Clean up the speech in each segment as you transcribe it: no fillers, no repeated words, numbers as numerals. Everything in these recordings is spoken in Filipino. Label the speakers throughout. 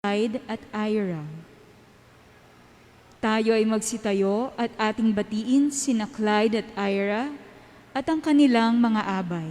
Speaker 1: Clyde at Ira. Tayo ay magsitayo at ating batiin sina Clyde at Ira at ang kanilang mga abay.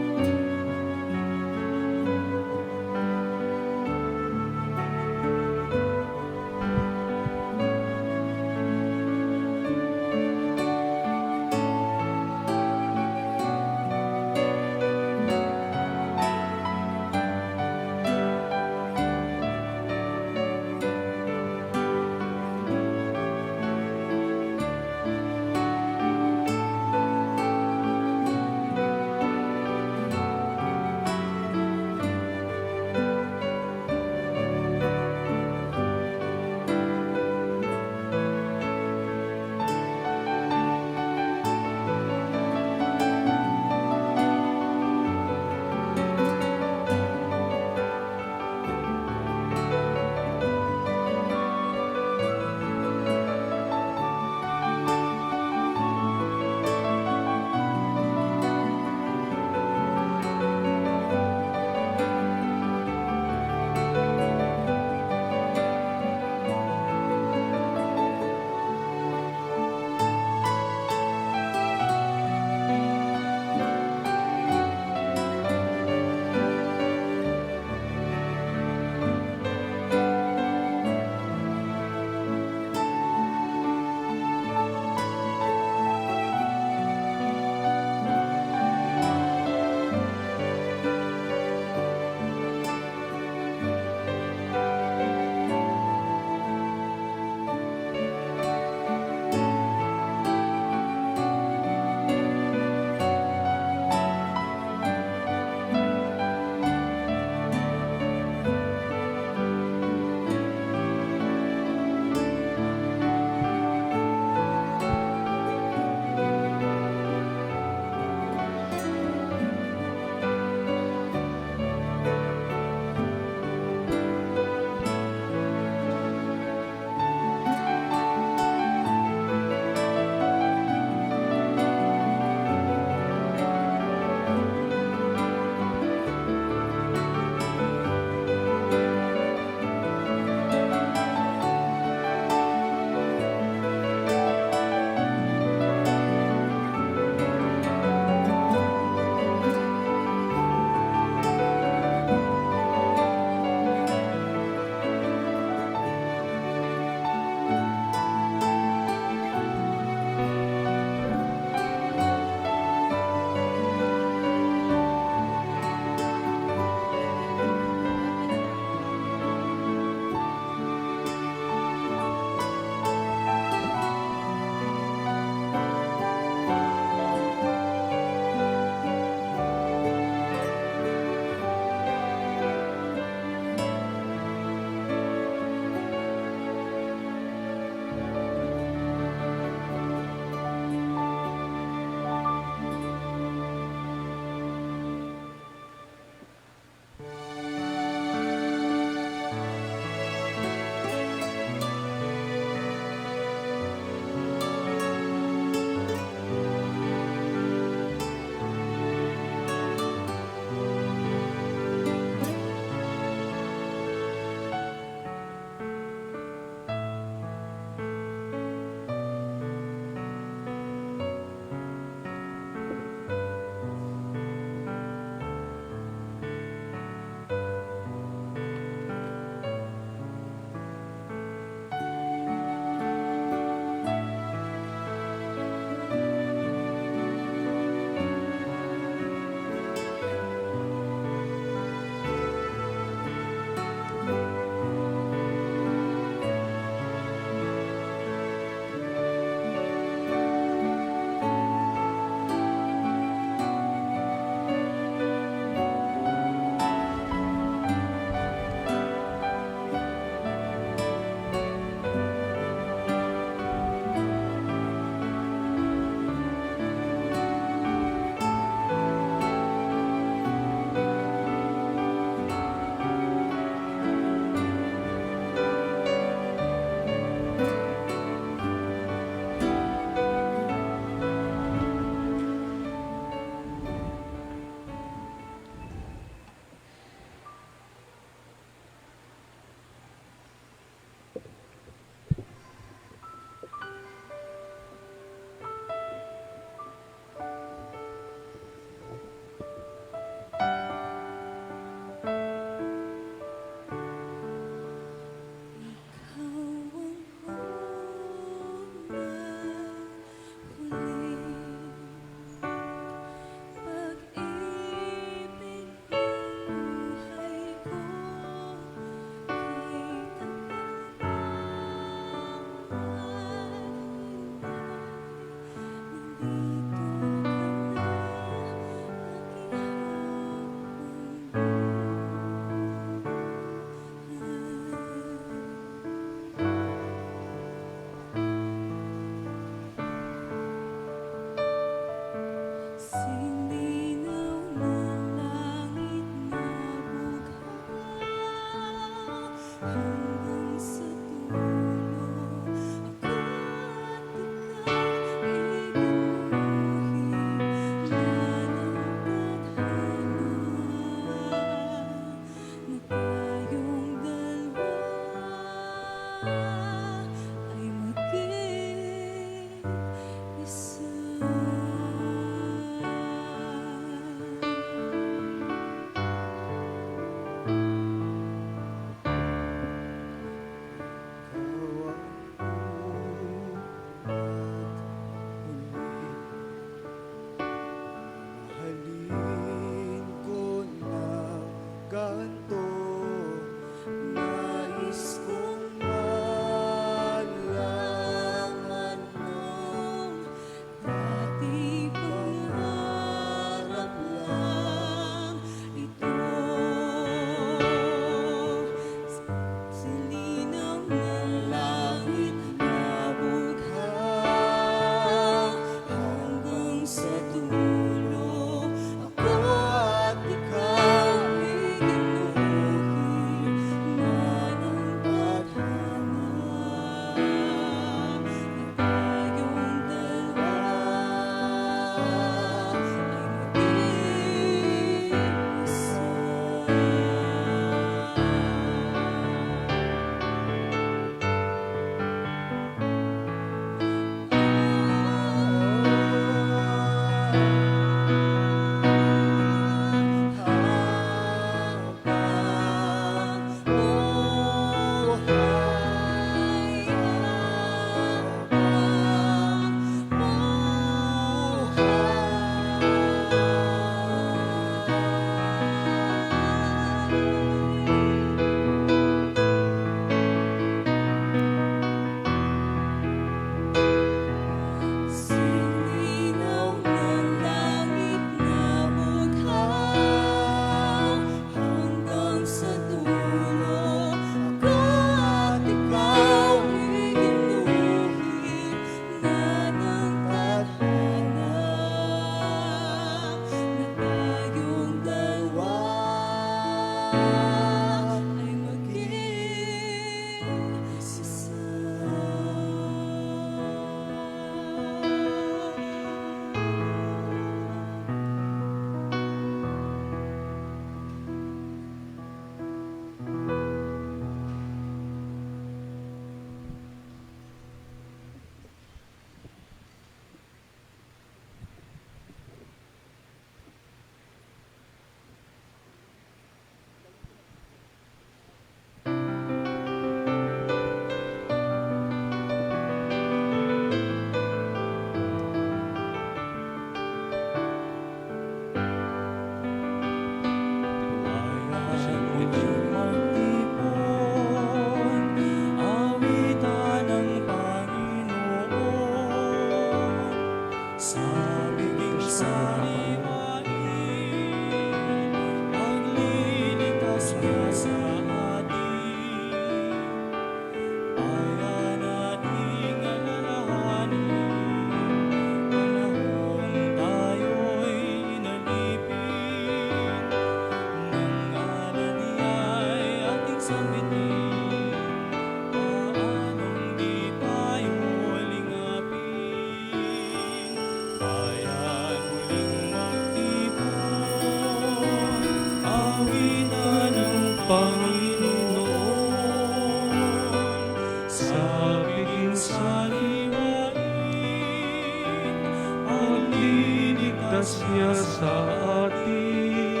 Speaker 2: sa atin,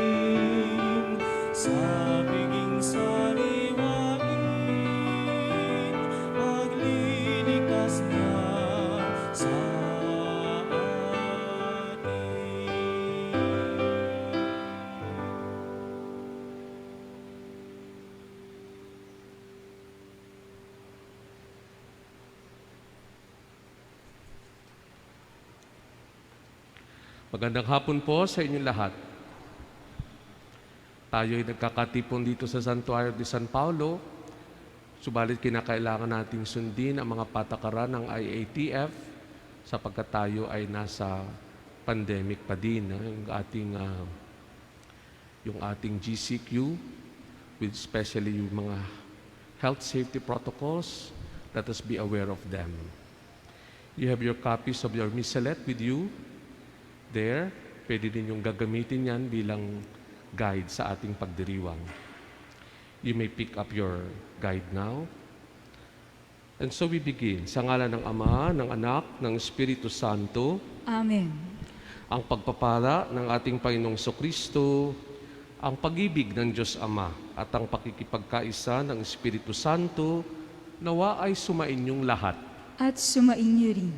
Speaker 2: sa piging sariwain, paglilikas niya sa Magandang hapon po sa inyong lahat. Tayo ay nagkakatipon dito sa Santuario de San Paulo, subalit kinakailangan nating sundin ang mga patakaran ng IATF sapagkat tayo ay nasa pandemic pa din. Yung ating GCQ, with especially yung mga health safety protocols, let us be aware of them. You have your copies of your missalette with you. There, pwede din yung gagamitin yan bilang guide sa ating pagdiriwang. You may pick up your guide now. And so we begin. Sa ngalan ng Ama, ng Anak, ng Espiritu Santo.
Speaker 1: Amen.
Speaker 2: Ang pagpapala ng ating Panginoong Kristo, ang pag-ibig ng Diyos Ama, at ang pakikipagkaisa ng Espiritu Santo, nawa ay sumainyong lahat.
Speaker 1: At sumainyo rin.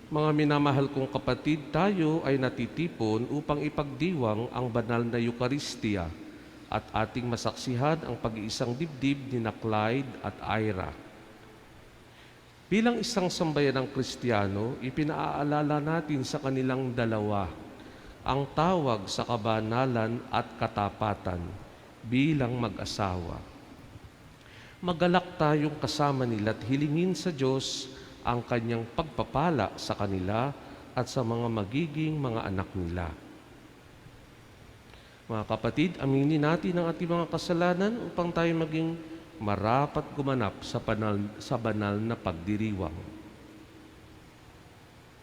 Speaker 2: Mga minamahal kong kapatid, tayo ay natitipon upang ipagdiwang ang banal na Eucharistia at ating masaksihan ang pag-iisang dibdib ni Clyde at Ira. Bilang isang sambayanang Kristiyano, ipinaaalala natin sa kanilang dalawa ang tawag sa kabanalan at katapatan bilang mag-asawa. Magalak tayong kasama nila at hilingin sa Diyos ang kanyang pagpapala sa kanila at sa mga magiging mga anak nila. Mga kapatid, aminin natin ang ating mga kasalanan upang tayo maging marapat gumanap sa banal na pagdiriwang.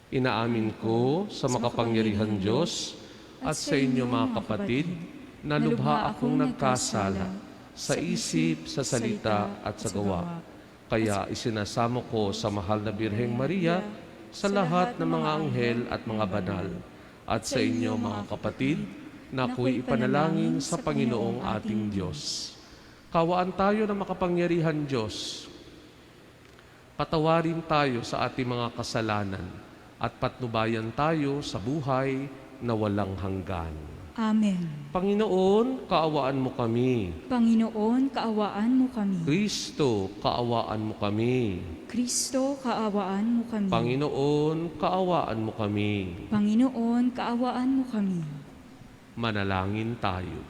Speaker 2: Inaamin ko sa makapangyarihan Diyos at sa inyo mga kapatid na lubha akong nagkasala sa isip, sa salita at sa gawa. Kaya isinasamo ko sa mahal na Birheng Maria, sa lahat ng mga anghel at mga banal, at sa inyo mga kapatid, na ako'y ipanalangin sa Panginoong ating Diyos. Kawaan tayo ng makapangyarihan Diyos. Patawarin tayo sa ating mga kasalanan at patnubayan tayo sa buhay na walang hanggan.
Speaker 1: Amen.
Speaker 2: Panginoon, kaawaan mo kami.
Speaker 1: Panginoon, kaawaan mo kami.
Speaker 2: Kristo, kaawaan mo kami.
Speaker 1: Kristo, kaawaan mo kami.
Speaker 2: Panginoon, kaawaan mo kami.
Speaker 1: Panginoon, kaawaan mo kami.
Speaker 2: Manalangin tayo.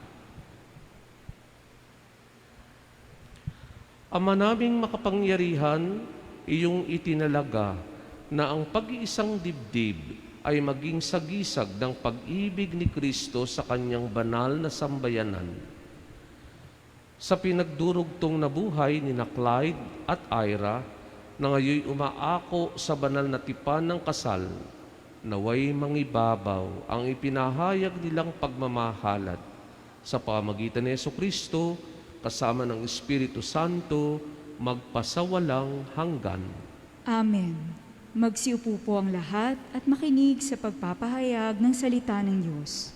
Speaker 2: Ama naming makapangyarihan, iyong itinalaga na ang pag-iisang dibdib ay maging sagisag ng pag-ibig ni Kristo sa kanyang banal na sambayanan. Sa pinagdurugtong na buhay ni Clyde at Ira, na ngayon umaako sa banal na tipan ng kasal, naway mangibabaw ang ipinahayag nilang pagmamahalat sa pamamagitan ni Jesucristo kasama ng Espiritu Santo magpasawalang hanggan.
Speaker 1: Amen. Magsiupo po ang lahat at makinig sa pagpapahayag ng salita ng Diyos.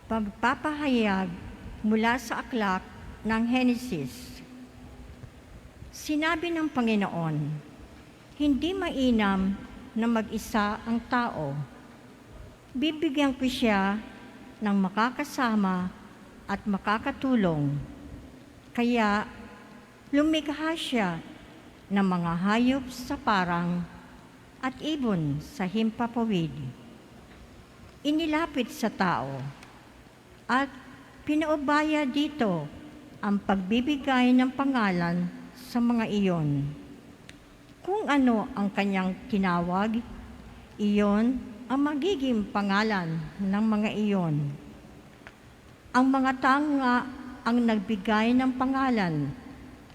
Speaker 3: Pagpapahayag mula sa aklat ng Henesis. Sinabi ng Panginoon, hindi mainam na mag-isa ang tao. Bibigyan ko siya ng makakasama at makakatulong. Kaya lumikha siya ng mga hayop sa parang at ibon sa himpapawid. Inilapit sa tao at pinaubaya dito ang pagbibigay ng pangalan sa mga iyon. Kung ano ang kanyang tinawag, iyon ang magiging pangalan ng mga iyon. Ang mga tanga ang nagbigay ng pangalan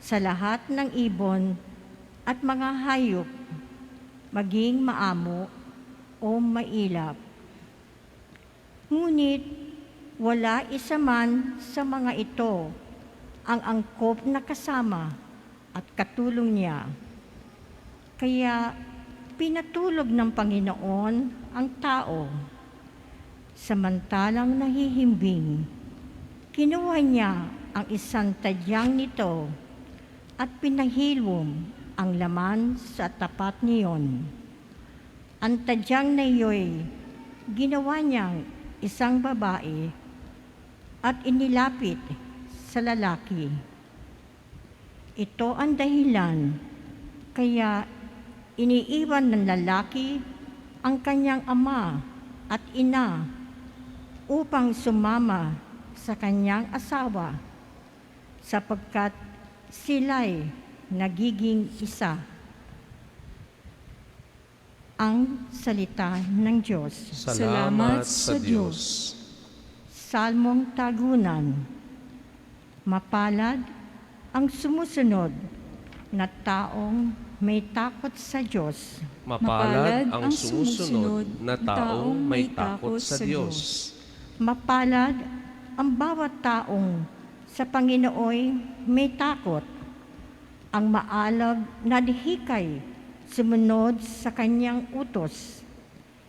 Speaker 3: sa lahat ng ibon at mga hayop, maging maamo, o mailap. Ngunit wala isa man sa mga ito ang angkop na kasama at katulong niya. Kaya pinatulog ng Panginoon ang tao. Samantalang nahihimbing, kinuha niya ang isang tadyang nito at pinahilom ang laman sa tapat niyon. Ang tadyang na iyo'y ginawa niyang isang babae at inilapit sa lalaki. Ito ang dahilan kaya iniiwan ng lalaki ang kanyang ama at ina upang sumama sa kanyang asawa sapagkat sila'y nagiging isa. Ang salita ng Diyos.
Speaker 2: Salamat sa Diyos.
Speaker 3: Salmong Tagunan. Mapalad ang sumusunod na taong may takot sa Diyos.
Speaker 2: Mapalad ang sumusunod na taong may takot sa Diyos.
Speaker 3: Mapalad ang bawat taong sa Panginooy may takot. Ang maalab na dihikay sumunod sa kanyang utos.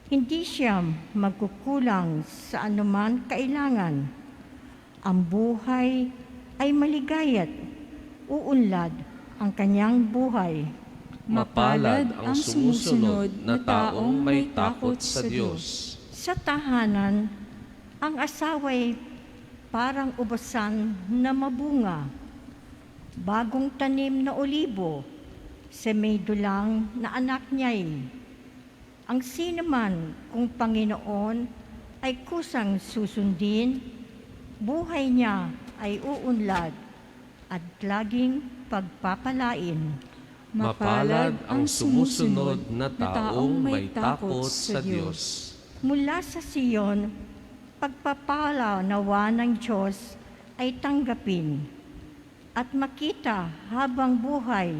Speaker 3: Hindi siya magkukulang sa anuman kailangan. Ang buhay ay maligaya't uunlad ang kanyang buhay.
Speaker 1: Mapalad ang sumusunod na taong may takot sa Diyos.
Speaker 3: Sa tahanan, ang asawa'y parang ubasan na mabunga, bagong tanim na olibo, sa may dulang na anak niya'y. Ang sinaman kung Panginoon ay kusang susundin, buhay niya ay uunlad at laging pagpapalain.
Speaker 2: Mapalad ang sumusunod na taong may takot sa Diyos.
Speaker 3: Mula sa Siyon, pagpapala nawa ng Diyos ay tanggapin at makita habang buhay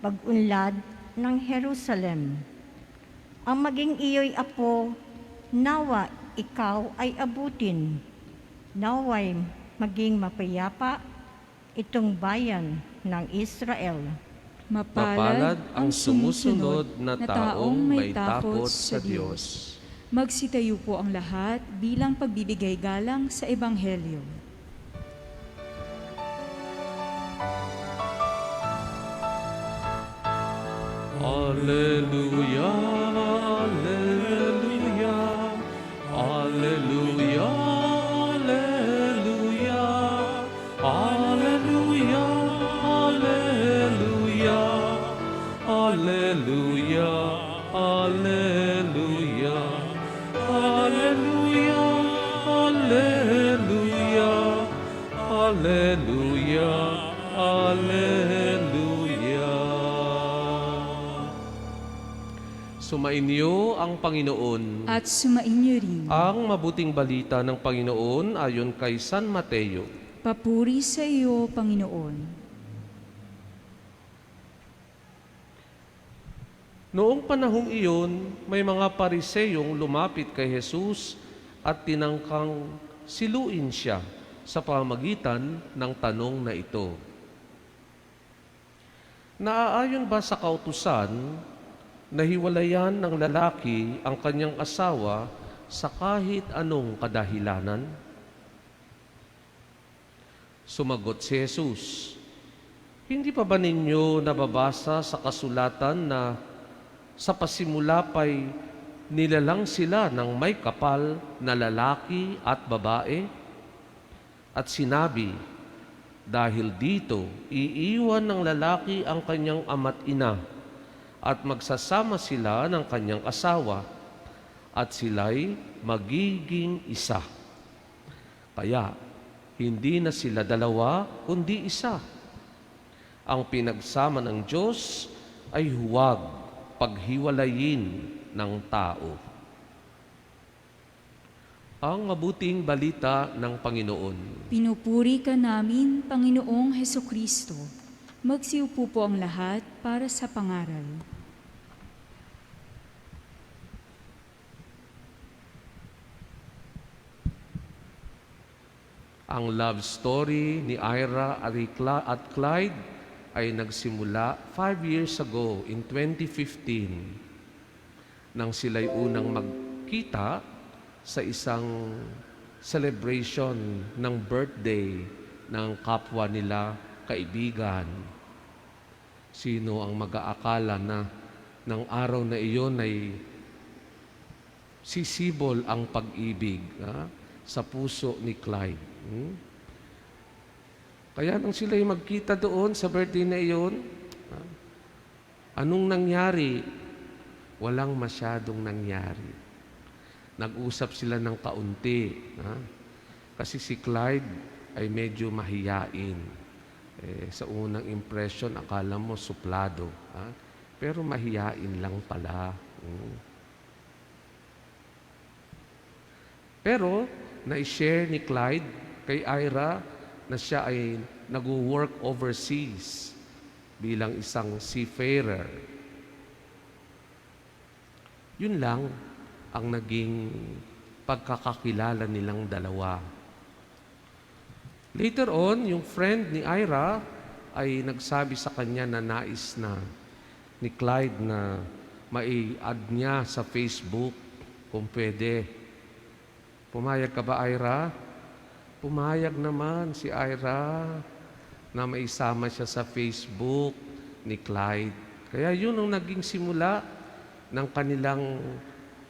Speaker 3: pag-unlad ng Jerusalem. Ang maging iyo'y apo, nawa ikaw ay abutin. Nawa'y maging mapayapa itong bayan ng Israel.
Speaker 2: Mapalad ang sumusunod na taong may takot sa Diyos.
Speaker 1: Magsitayo po ang lahat bilang pagbibigay galang sa Ebanghelyo.
Speaker 2: Alleluia, alleluia, alleluia, alleluia, alleluia, alleluia, alleluia, alleluia, alleluia, alleluia, alleluia, alleluia. Sumainyo ang Panginoon.
Speaker 1: At sumainyo rin.
Speaker 2: Ang mabuting balita ng Panginoon ayon kay San Mateo.
Speaker 1: Papuri sa iyo, Panginoon.
Speaker 2: Noong panahong iyon, may mga Pariseyong lumapit kay Jesus at tinangkang siluin siya sa pamamagitan ng tanong na ito. Naaayon ba sa kautusan na hiwalayan ng lalaki ang kanyang asawa sa kahit anong kadahilanan? Sumagot si Jesus, hindi pa ba ninyo nababasa sa kasulatan na sa pasimula pa'y nilalang sila ng may kapal na lalaki at babae? At sinabi, dahil dito, iiwan ng lalaki ang kanyang ama't ina at magsasama sila ng kanyang asawa at sila'y magiging isa. Kaya, hindi na sila dalawa, kundi isa. Ang pinagsama ng Diyos ay huwag paghiwalayin ng tao. Ang mabuting balita ng Panginoon.
Speaker 1: Pinupuri ka namin, Panginoong Hesukristo. Magsiupo po ang lahat para sa pangaral.
Speaker 2: Ang love story ni Ira at Clyde ay nagsimula 5 years ago in 2015 nang sila'y unang magkita sa isang celebration ng birthday ng kapwa nila kaibigan. Sino ang mag-aakala na ng araw na iyon ay sisibol ang pag-ibig sa puso ni Clyde. Kaya nang sila'y magkita doon sa birthday na iyon, anong nangyari? Walang masyadong nangyari. Nag-usap sila ng kaunti. Kasi si Clyde ay medyo mahiyain. Sa unang impression, akala mo suplado. Pero mahiyain lang pala. Pero, na-share ni Clyde kay Ira na siya ay nag-work overseas bilang isang seafarer. Yun lang ang naging pagkakakilala nilang dalawa. Later on, yung friend ni Ira ay nagsabi sa kanya na nais na ni Clyde na mai-add niya sa Facebook kung pwede. Pumayag ka ba, Ira? Pumayag naman si Ira na maisama siya sa Facebook ni Clyde. Kaya yun ang naging simula ng kanilang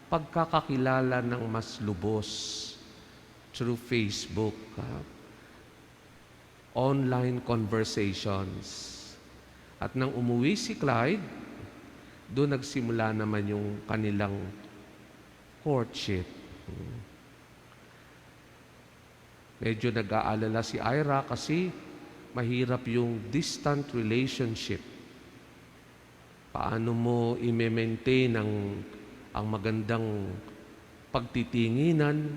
Speaker 2: pagkakakilala ng mas lubos through Facebook. Online conversations. At nang umuwi si Clyde, doon nagsimula naman yung kanilang courtship. Medyo nag-aalala si Ira kasi mahirap yung distant relationship. Paano mo i-maintain ang magandang pagtitinginan,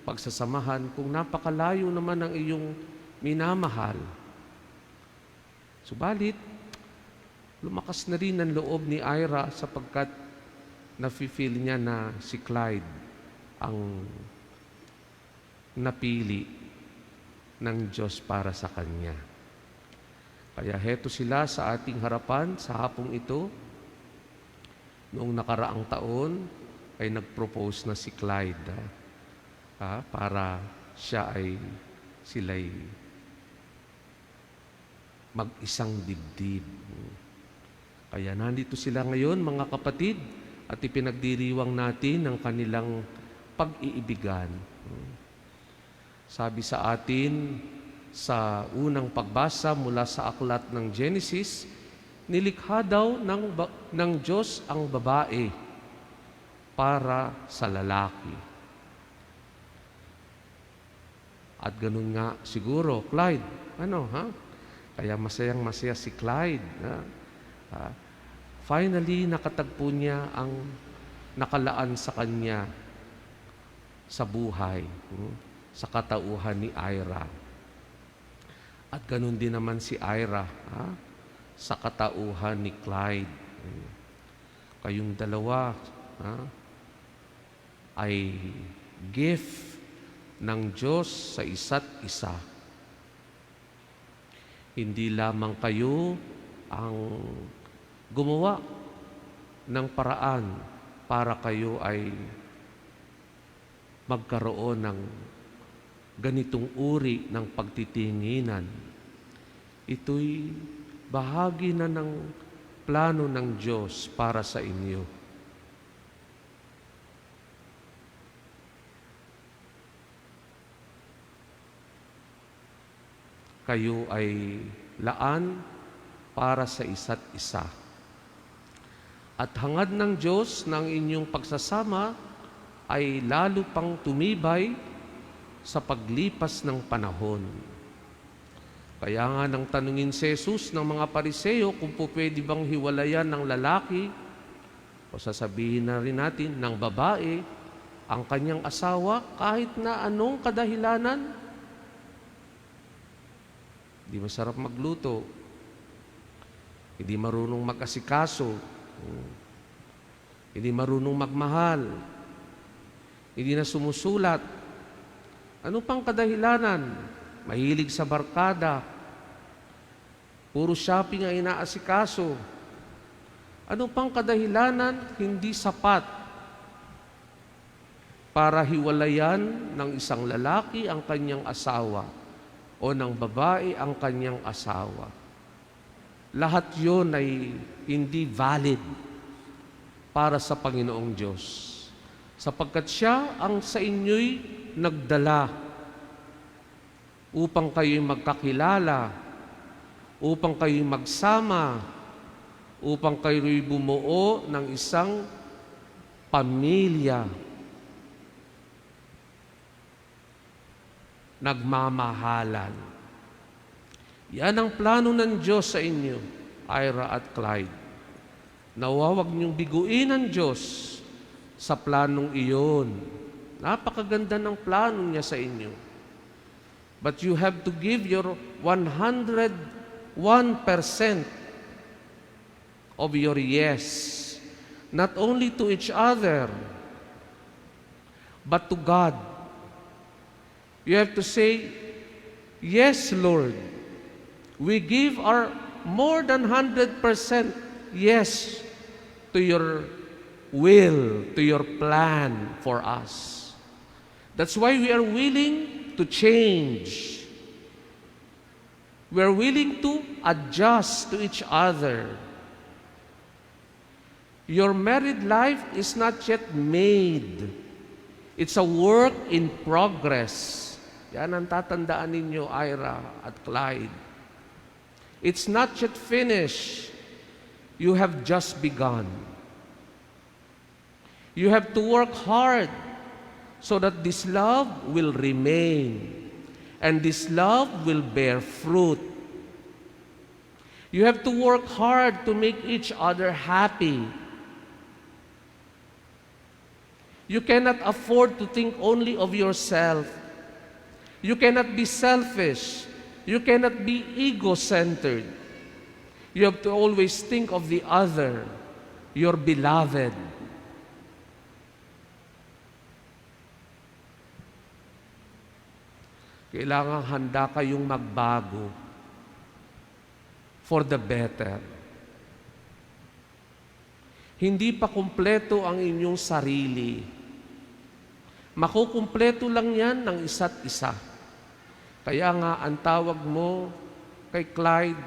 Speaker 2: pagsasamahan kung napakalayo naman ang iyong minamahal. Subalit, lumakas na rin ang loob ni Ira sapagkat nafe-feel niya na si Clyde ang napili ng Diyos para sa kanya. Kaya heto sila sa ating harapan sa hapong ito. Noong nakaraang taon ay nag-propose na si Clyde para sila'y mag-isang dibdib. Kaya nandito sila ngayon, mga kapatid, at ipinagdiriwang natin ang kanilang pag-iibigan. Sabi sa atin sa unang pagbasa mula sa aklat ng Genesis, nilikha daw ng Diyos ang babae para sa lalaki. At ganun nga siguro, Clyde, kaya masayang-masaya si Clyde. Finally, nakatagpo niya ang nakalaan sa kanya sa buhay, sa katauhan ni Ira. At ganun din naman si Ira sa katauhan ni Clyde. Kayong dalawa ay gift ng Diyos sa isa't isa. Hindi lamang kayo ang gumawa ng paraan para kayo ay magkaroon ng ganitong uri ng pagtitinginan. Ito'y bahagi na ng plano ng Diyos para sa inyo. Kayo ay laan para sa isa't isa. At hangad ng Diyos ng inyong pagsasama ay lalo pang tumibay sa paglipas ng panahon. Kaya nga nang tanungin si Jesus ng mga Pariseo kung po pwede bang hiwalayan ng lalaki o sasabihin na rin natin ng babae ang kanyang asawa kahit na anong kadahilanan. Hindi masarap magluto. Hindi marunong mag-asikaso. Hindi marunong magmahal. Hindi na sumusulat. Ano pang kadahilanan? mahilig sa barkada, puro shopping ang inaasikaso. Ano pang kadahilanan hindi sapat para hiwalayan ng isang lalaki ang kanyang asawa o ng babae ang kanyang asawa? Lahat yun ay hindi valid para sa Panginoong Diyos, sapagkat siya ang sa inyo'y nagdala upang kayo'y magkakilala, upang kayo'y magsama, upang kayo'y bumuo ng isang pamilya, nagmamahalan. Yan ang plano ng Diyos sa inyo, Ira at Clyde. Nawa wag niyong biguin ang Diyos sa planong iyon. Napakaganda ng plano niya sa inyo. But you have to give your 101% of your yes, not only to each other, but to God. You have to say, yes, Lord. We give our more than 100% yes to your will, to your plan for us. That's why we are willing to change. We are willing to adjust to each other. Your married life is not yet made. It's a work in progress. Yan ang tatandaan ninyo, Ira at Clyde. It's not yet finished. You have just begun. You have to work hard so that this love will remain and this love will bear fruit. You have to work hard to make each other happy. You cannot afford to think only of yourself. You cannot be selfish. You cannot be ego-centered. You have to always think of the other, your beloved. Kailangan handa kayong magbago for the better. Hindi pa kumpleto ang inyong sarili. Makukumpleto lang yan ng isa't isa. Kaya nga, ang tawag mo kay Clyde,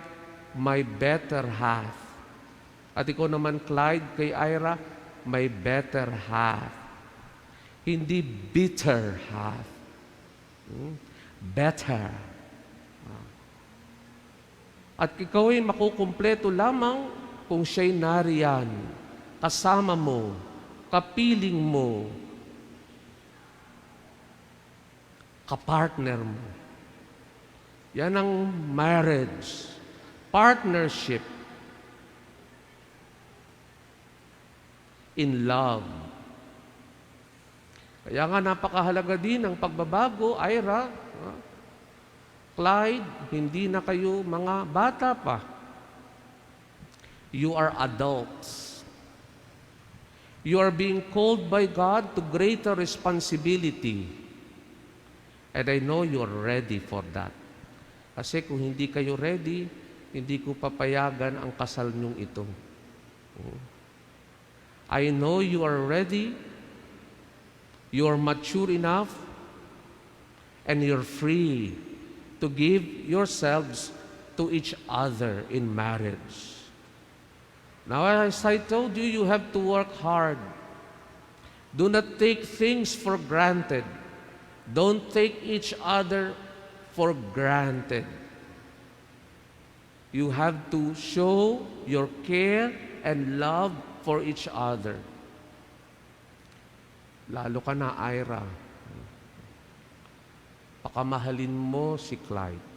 Speaker 2: my better half. At ikaw naman, Clyde, kay Ira, my better half. Hindi bitter half. Better. At ikaw ay makukumpleto lamang kung siya'y nariyan, kasama mo, kapiling mo, kapartner mo. Yan ang marriage, partnership in love. Kaya nga napakahalaga din ang pagbabago, Ira, Clyde, hindi na kayo mga bata pa. You are adults. You are being called by God to greater responsibility. And I know you are ready for that. Kasi kung hindi kayo ready, hindi ko papayagan ang kasal niyong ito. I know you are ready, you are mature enough, and you're free to give yourselves to each other in marriage. Now, as I told you, you have to work hard. Do not take things for granted. Don't take each other for granted. You have to show your care and love for each other. Lalo ka na, Ira. Pakamahalin mo si Clyde.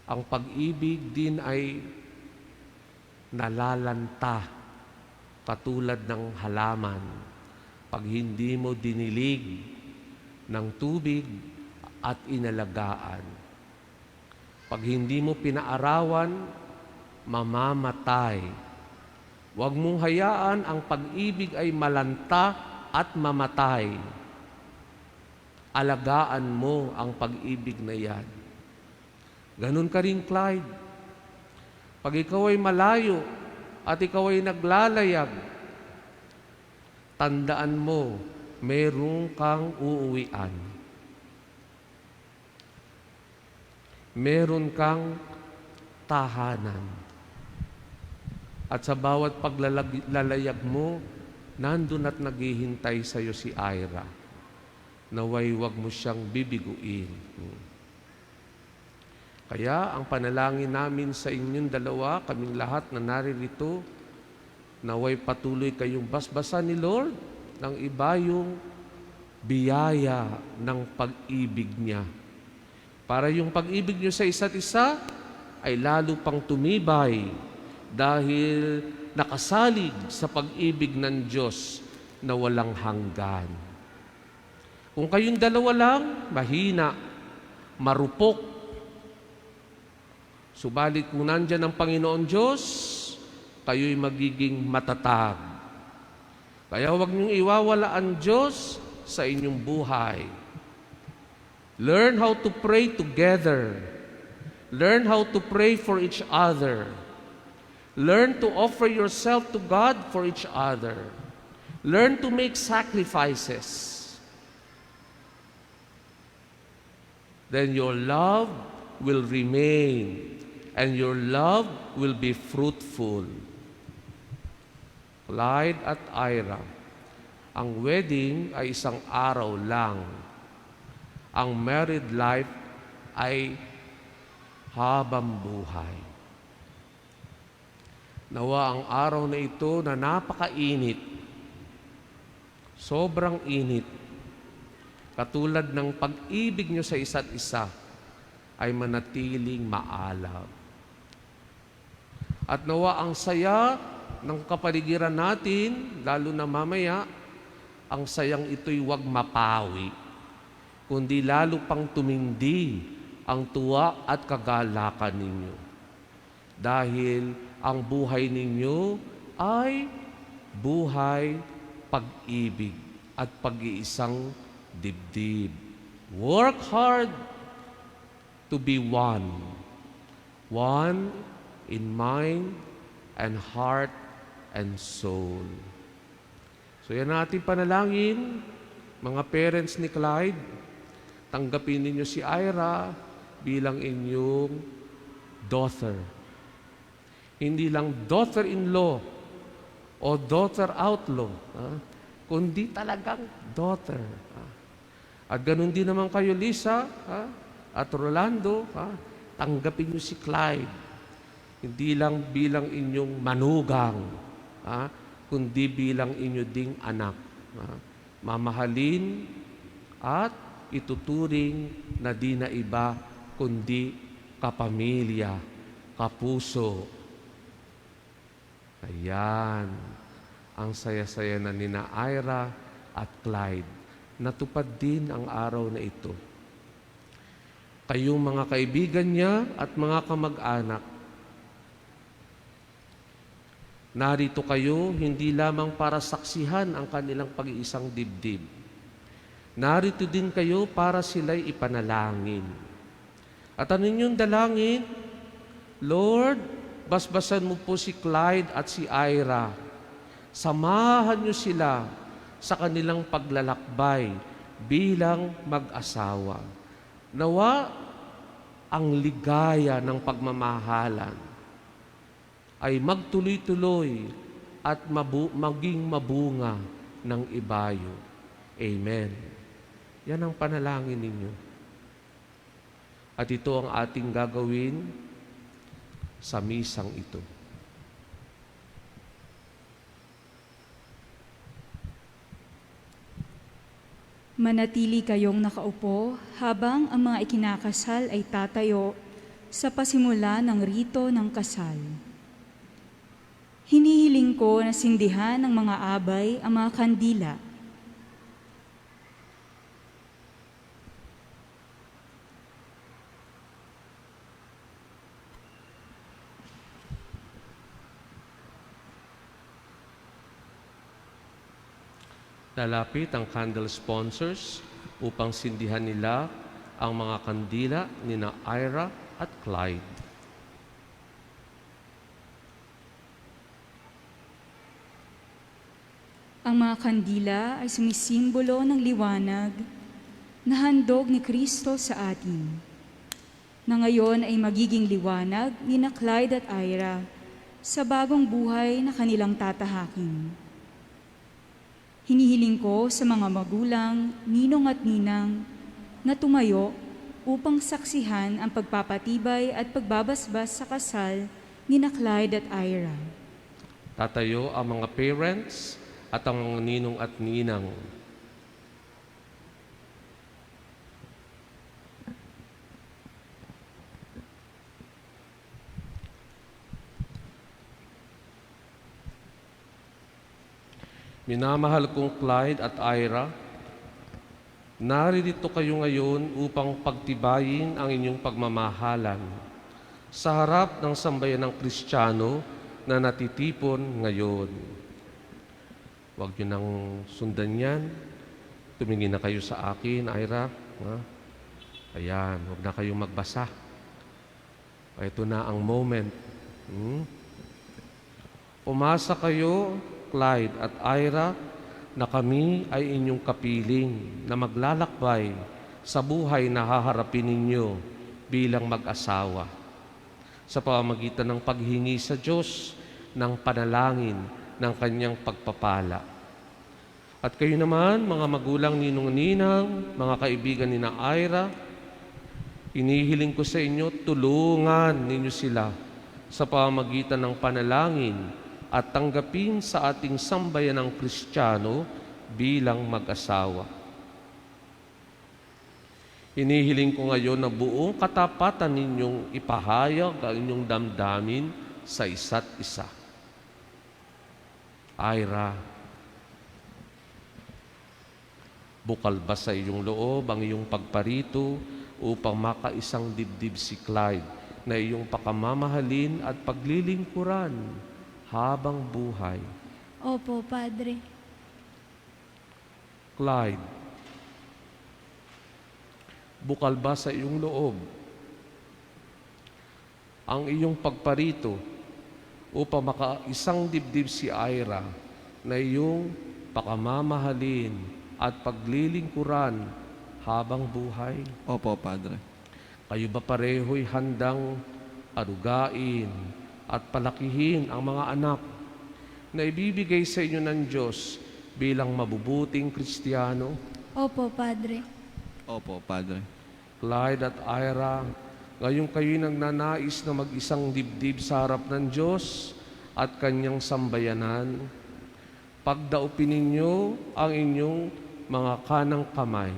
Speaker 2: Ang pag-ibig din ay nalalanta katulad ng halaman. Pag hindi mo dinilig ng tubig at inalagaan. Pag hindi mo pinaarawan, mamamatay. Huwag mong hayaan ang pag-ibig ay malanta at mamatay, alagaan mo ang pag-ibig na yan. Ganun ka rin, Clyde. Pag ikaw ay malayo at ikaw ay naglalayag, tandaan mo, merong kang uuwian. Meron kang tahanan. At sa bawat paglalayag mo, nandun at naghihintay sa iyo si Ira. Naway wag mo siyang bibiguin. Kaya ang panalangin namin sa inyong dalawa, kaming lahat na naririto, naway patuloy kayong basbasan ni Lord ng iba yung biyaya ng pag-ibig niya. Para yung pag-ibig niyo sa isa't isa ay lalo pang tumibay dahil nakasalig sa pag-ibig ng Diyos na walang hanggan. Kung kayong dalawa lang, mahina, marupok. Subalit kung nandyan ang Panginoon Diyos, kayo'y magiging matatag. Kaya huwag niyong iwawala ang Diyos sa inyong buhay. Learn how to pray together. Learn how to pray for each other. Learn to offer yourself to God for each other. Learn to make sacrifices. Then your love will remain and your love will be fruitful. Clyde at Ira, ang wedding ay isang araw lang. Ang married life ay habang buhay. Nawa ang araw na ito na napakainit, sobrang init, katulad ng pag-ibig nyo sa isa't isa, ay manatiling maalaw. At nawa ang saya ng kapaligiran natin, lalo na mamaya, ang sayang ito'y huwag mapawi, kundi lalo pang tumindi ang tuwa at kagalakan ninyo. Dahil ang buhay ninyo ay buhay pag-ibig at pag-iisang dibdib. Work hard to be one. One in mind and heart and soul. So yan natin panalangin, mga parents ni Clyde, tanggapin ninyo si Ira bilang inyong daughter. Hindi lang daughter-in-law o daughter-outlaw, kundi talagang daughter. At ganun din naman kayo, Lisa at Rolando, tanggapin nyo si Clyde. Hindi lang bilang inyong manugang, kundi bilang inyo ding anak. Mamahalin at ituturing na di na iba, kundi kapamilya, kapuso. Ayan, ang saya-saya na nina Ira at Clyde. Natupad din ang araw na ito. Kayong mga kaibigan niya at mga kamag-anak, narito kayo hindi lamang para saksihan ang kanilang pag-iisang dibdib. Narito din kayo para sila'y ipanalangin. At ano ninyong dalangin? Lord, basbasan mo po si Clyde at si Ira. Samahan niyo sila sa kanilang paglalakbay bilang mag-asawa. Nawa ang ligaya ng pagmamahalan ay magtuloy-tuloy at maging mabunga ng ibayo. Amen. Yan ang panalangin ninyo. At ito ang ating gagawin sa misang ito.
Speaker 1: Manatili kayong nakaupo habang ang mga ikinakasal ay tatayo sa pasimula ng rito ng kasal. Hinihiling ko na sindihan ng mga abay ang mga kandila.
Speaker 2: Lalapit ang candle sponsors upang sindihan nila ang mga kandila ni na Ira at Clyde.
Speaker 1: Ang mga kandila ay sumisimbolo ng liwanag na handog ni Kristo sa atin, na ngayon ay magiging liwanag ni na Clyde at Ira sa bagong buhay na kanilang tatahakin. Hinihiling ko sa mga magulang, ninong at ninang na tumayo upang saksihan ang pagpapatibay at pagbabasbas sa kasal ni na Clyde at Ira.
Speaker 2: Tatayo ang mga parents at ang mga ninong at ninang. Minamahal kong Clyde at Ira, naririto kayo ngayon upang pagtibayin ang inyong pagmamahalan sa harap ng sambayan ng Kristiyano na natitipon ngayon. Huwag niyo nang sundan yan. Tumingin na kayo sa akin, Ira. Ha? Ayan, huwag na kayong magbasa. Ito na ang moment. Umasa kayo, Clyde at Ira, na kami ay inyong kapiling na maglalakbay sa buhay na haharapin ninyo bilang mag-asawa sa pamamagitan ng paghingi sa Diyos ng panalangin ng kanyang pagpapala. At kayo naman, mga magulang ninong-ninang, mga kaibigan ni na Ira, inihiling ko sa inyo, tulungan ninyo sila sa pamamagitan ng panalangin at tanggapin sa ating sambayan ng Kristiyano bilang mag-asawa. Inihiling ko ngayon na buong katapatan ninyong ipahayag ang inyong damdamin sa isa't isa. Ira, bukal ba sa iyong loob ang iyong pagparito upang makaisang dibdib si Clyde na iyong pakamamahalin at paglilingkuran habang buhay?
Speaker 4: Opo, Padre.
Speaker 2: Clyde, bukal ba sa iyong loob ang iyong pagparito upang makaisang dibdib si Ira na iyong pakamamahalin at paglilingkuran habang buhay?
Speaker 5: Opo, Padre.
Speaker 2: Kayo ba pareho'y handang arugain at palakihin ang mga anak na ibibigay sa inyo ng Diyos bilang mabubuting Kristiyano?
Speaker 4: Opo, Padre.
Speaker 5: Opo, Padre.
Speaker 2: Clyde at Ira, ngayon kayo'y nagnanais na mag-isang dibdib sa harap ng Diyos at kanyang sambayanan. Pagdaupin ninyo ang inyong mga kanang kamay.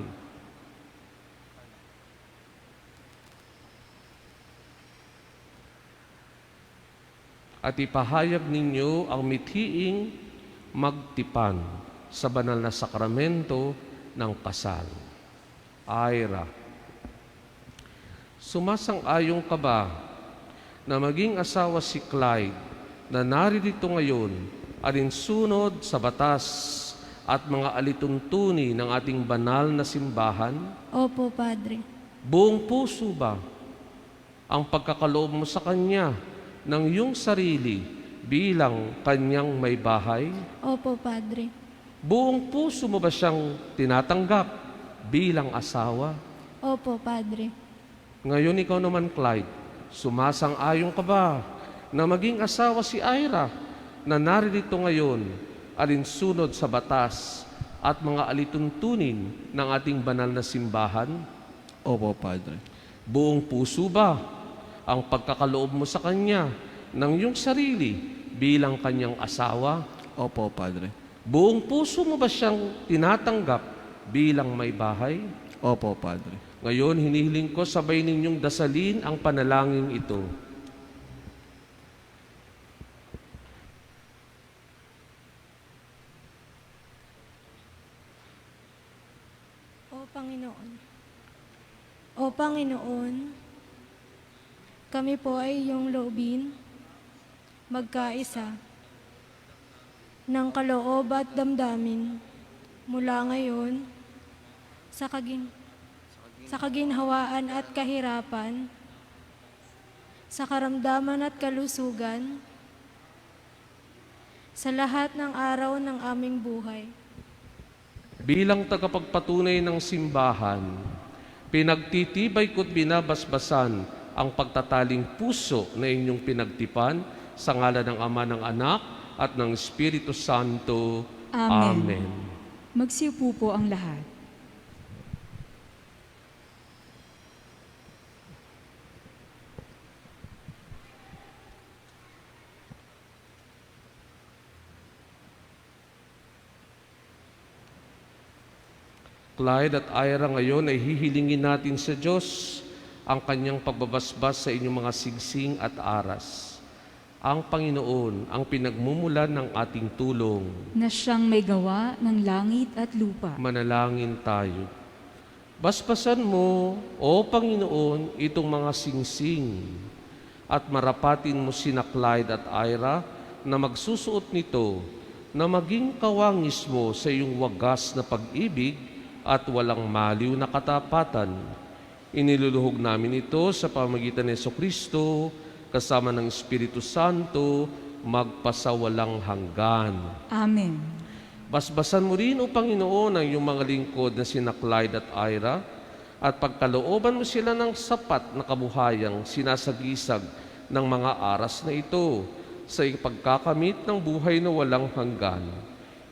Speaker 2: At ipahayag ninyo ang mithiing magtipan sa banal na sakramento ng kasal. Ira, sumasang-ayon ka ba na maging asawa si Clyde na naririto ngayon alinsunod sa batas at mga alituntunin ng ating banal na simbahan?
Speaker 4: Opo, Padre.
Speaker 2: Buong puso ba ang pagkakaloob mo sa Kanya ng iyong sarili bilang Kanyang may bahay?
Speaker 4: Opo, Padre.
Speaker 2: Buong puso mo ba siyang tinatanggap bilang asawa?
Speaker 4: Opo, Padre.
Speaker 2: Ngayon ikaw naman, Clyde, sumasang-ayon ka ba na maging asawa si Ira na naririto ngayon alinsunod sa batas at mga alituntunin ng ating banal na simbahan?
Speaker 5: Opo, Padre.
Speaker 2: Buong puso ba ang pagkakaloob mo sa Kanya ng iyong sarili bilang Kanyang asawa?
Speaker 5: Opo, Padre.
Speaker 2: Buong puso mo ba siyang tinatanggap bilang may bahay?
Speaker 5: Opo, Padre.
Speaker 2: Ngayon, hinihiling ko sabay ninyong dasalin ang panalangin ito.
Speaker 4: O Panginoon. O Panginoon, kami po ay iyong loobin, magkaisa, ng kaloob at damdamin mula ngayon sa kaginhawaan at kahirapan, sa karamdaman at kalusugan, sa lahat ng araw ng aming buhay.
Speaker 2: Bilang tagapagpatunay ng simbahan, pinagtitibay ko't binabasbasan ang pagtataling puso na inyong pinagtipan sa ngalan ng Ama, ng Anak, at ng Espiritu Santo.
Speaker 1: Amen.
Speaker 2: Amen.
Speaker 1: Magsiupo po ang lahat.
Speaker 2: Clyde at Ira, ngayon ay hihilingin natin sa Diyos ang kanyang pagbabasbas sa inyong mga sigsing at aras. Ang Panginoon ang pinagmumulan ng ating tulong.
Speaker 1: Na siyang may gawa ng langit at lupa.
Speaker 2: Manalangin tayo. Basbasan mo, O Panginoon, itong mga singsing at marapatin mo sina Clyde at Ira na magsusuot nito, na maging kawangis mo sa iyong wagas na pag-ibig at walang maliw na katapatan. Iniluluhog namin ito sa pamamagitan ni Jesucristo kasama ng Espiritu Santo magpasawalang hanggan.
Speaker 1: Amen.
Speaker 2: Basbasan mo rin, O Panginoon, ang iyong mga lingkod na sina Clyde at Ira, at pagkalooban mo sila ng sapat na kabuhayang sinasagisag ng mga aras na ito sa pagkakamit ng buhay na walang hanggan.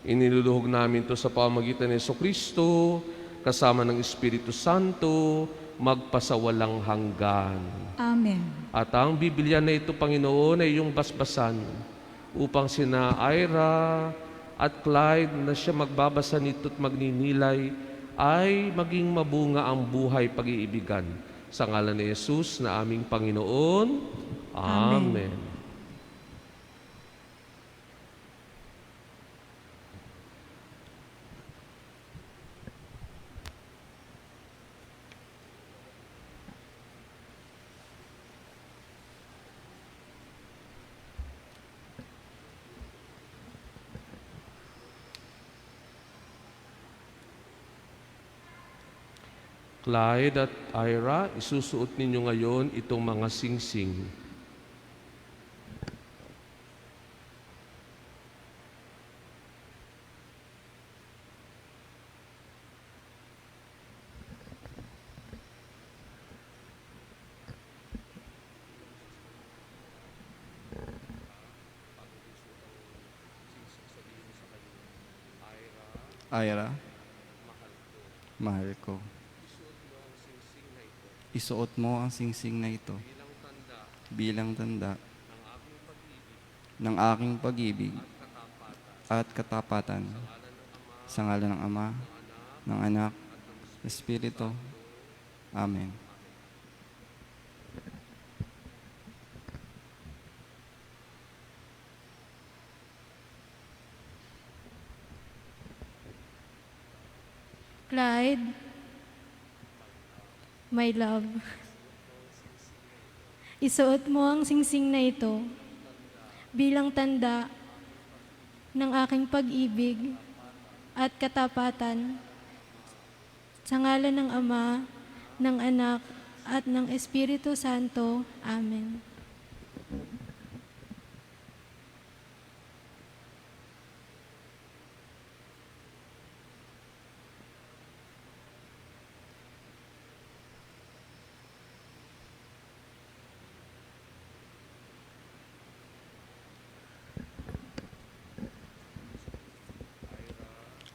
Speaker 2: Iniluluhog namin ito sa pamamagitan ni Jesucristo kasama ng Espiritu Santo magpasawalang hanggan.
Speaker 1: Amen.
Speaker 2: At ang Biblia na ito, Panginoon, ay iyong basbasan upang sina Ira at Clyde na siya magbabasa nito at magninilay ay maging mabunga ang buhay pag-iibigan. Sa ngalan ni Jesus na aming Panginoon. Amen. Clyde at Ira, isusuot ninyo ngayon itong mga singsing.
Speaker 5: Ira, mahal ko. Isuot mo ang singsing na ito bilang tanda ng aking pag-ibig at katapatan sa ngalan ng Ama, ng Anak, Espiritu. Amen.
Speaker 4: Clyde, my love, isuot mo ang singsing na ito bilang tanda ng aking pag-ibig at katapatan sa ngalan ng Ama, ng Anak, at ng Espiritu Santo. Amen.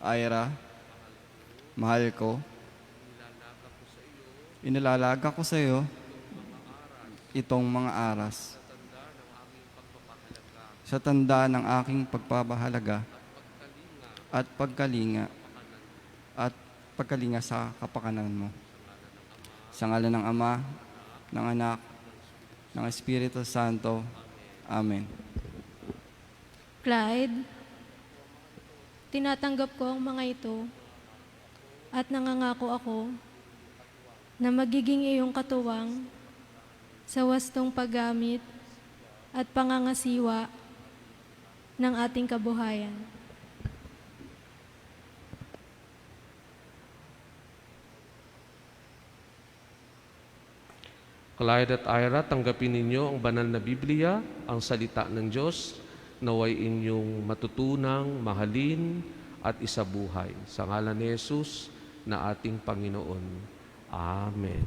Speaker 5: Ira, mahal ko. Inilalaga ko sa iyo itong mga aras sa tanda ng aking pagpapahalaga at pagkalinga sa kapakanan mo. Sa ngalan ng Ama, ng Anak, ng Espiritu Santo. Amen.
Speaker 4: Clyde, tinatanggap ko ang mga ito at nangangako ako na magiging iyong katuwang sa wastong paggamit at pangangasiwa ng ating kabuhayan.
Speaker 2: Clyde at Ira, tanggapin ninyo ang banal na Biblia, ang salita ng Diyos, naway inyong matutunang, mahalin, at isabuhay. Sa ngalan ni Jesus na ating Panginoon. Amen.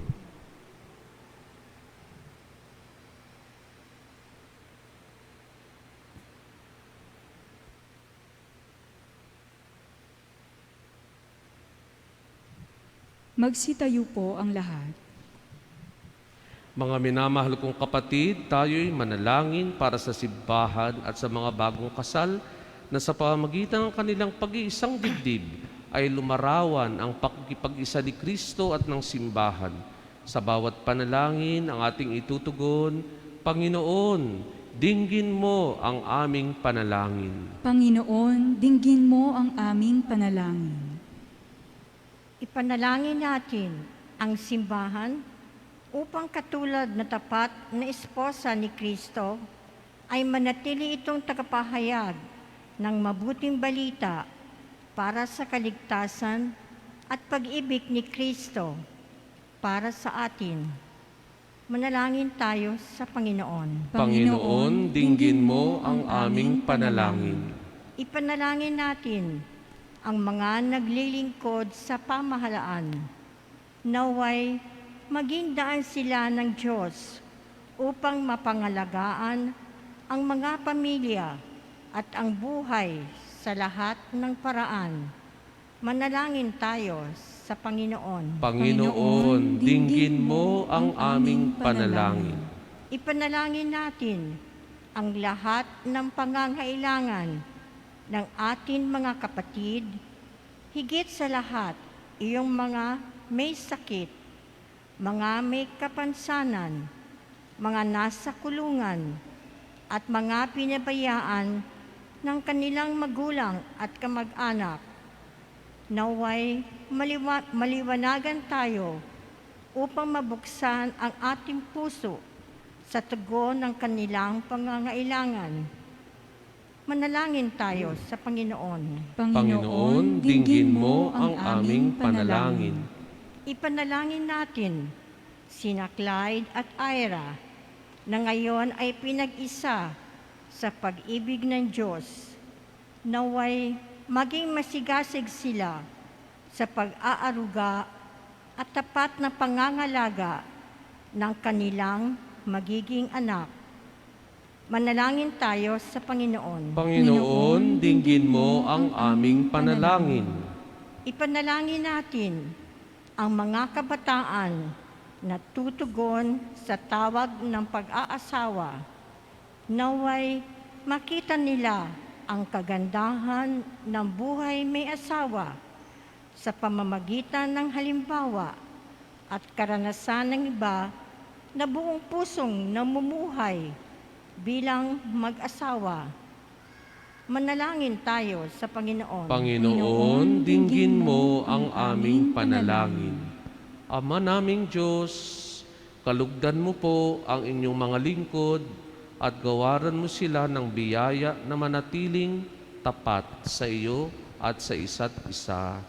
Speaker 1: Magsitayo po ang lahat.
Speaker 2: Mga minamahal kong kapatid, tayo'y manalangin para sa simbahan at sa mga bagong kasal na sa pamamagitan ng kanilang pag-iisang dibdib ay lumarawan ang pakikipag-isa ni Kristo at ng simbahan. Sa bawat panalangin ang ating itutugon, Panginoon, dinggin mo ang aming panalangin.
Speaker 1: Panginoon, dinggin mo ang aming panalangin.
Speaker 3: Ipanalangin natin ang simbahan upang katulad na tapat na esposa ni Kristo ay manatili itong tagapahayag ng mabuting balita para sa kaligtasan at pag-ibig ni Kristo para sa atin. Manalangin tayo sa Panginoon.
Speaker 2: Panginoon, dinggin mo ang aming panalangin.
Speaker 3: Ipanalangin natin ang mga naglilingkod sa pamahalaan. Naway maging daan sila ng Diyos upang mapangalagaan ang mga pamilya at ang buhay sa lahat ng paraan. Manalangin tayo sa Panginoon.
Speaker 2: Panginoon, dinggin mo ang aming panalangin.
Speaker 3: Ipanalangin natin ang lahat ng pangangailangan ng atin mga kapatid, higit sa lahat, iyong mga may sakit, mga may kapansanan, mga nasa kulungan, at mga pinabayaan ng kanilang magulang at kamag-anak. Naway maliwanagan tayo upang mabuksan ang ating puso sa tugon ng kanilang pangangailangan. Manalangin tayo sa Panginoon.
Speaker 2: Panginoon, dinggin mo ang aming panalangin.
Speaker 3: Ipanalangin natin sina Clyde at Ira na ngayon ay pinag-isa sa pag-ibig ng Diyos. Naway maging masigasig sila sa pag-aaruga at tapat na pangangalaga ng kanilang magiging anak. Manalangin tayo sa Panginoon.
Speaker 2: Panginoon, dinggin mo ang aming panalangin.
Speaker 3: Ipanalangin natin ang mga kabataan na tutugon sa tawag ng pag-aasawa. Naway makita nila ang kagandahan ng buhay may asawa sa pamamagitan ng halimbawa at karanasan ng iba na buong pusong namumuhay bilang mag-asawa. Manalangin tayo sa Panginoon.
Speaker 2: Panginoon, dinggin mo ang aming panalangin. Ama naming Diyos, kalugdan mo po ang inyong mga lingkod at gawaran mo sila ng biyaya na manatiling tapat sa iyo at sa isa't isa.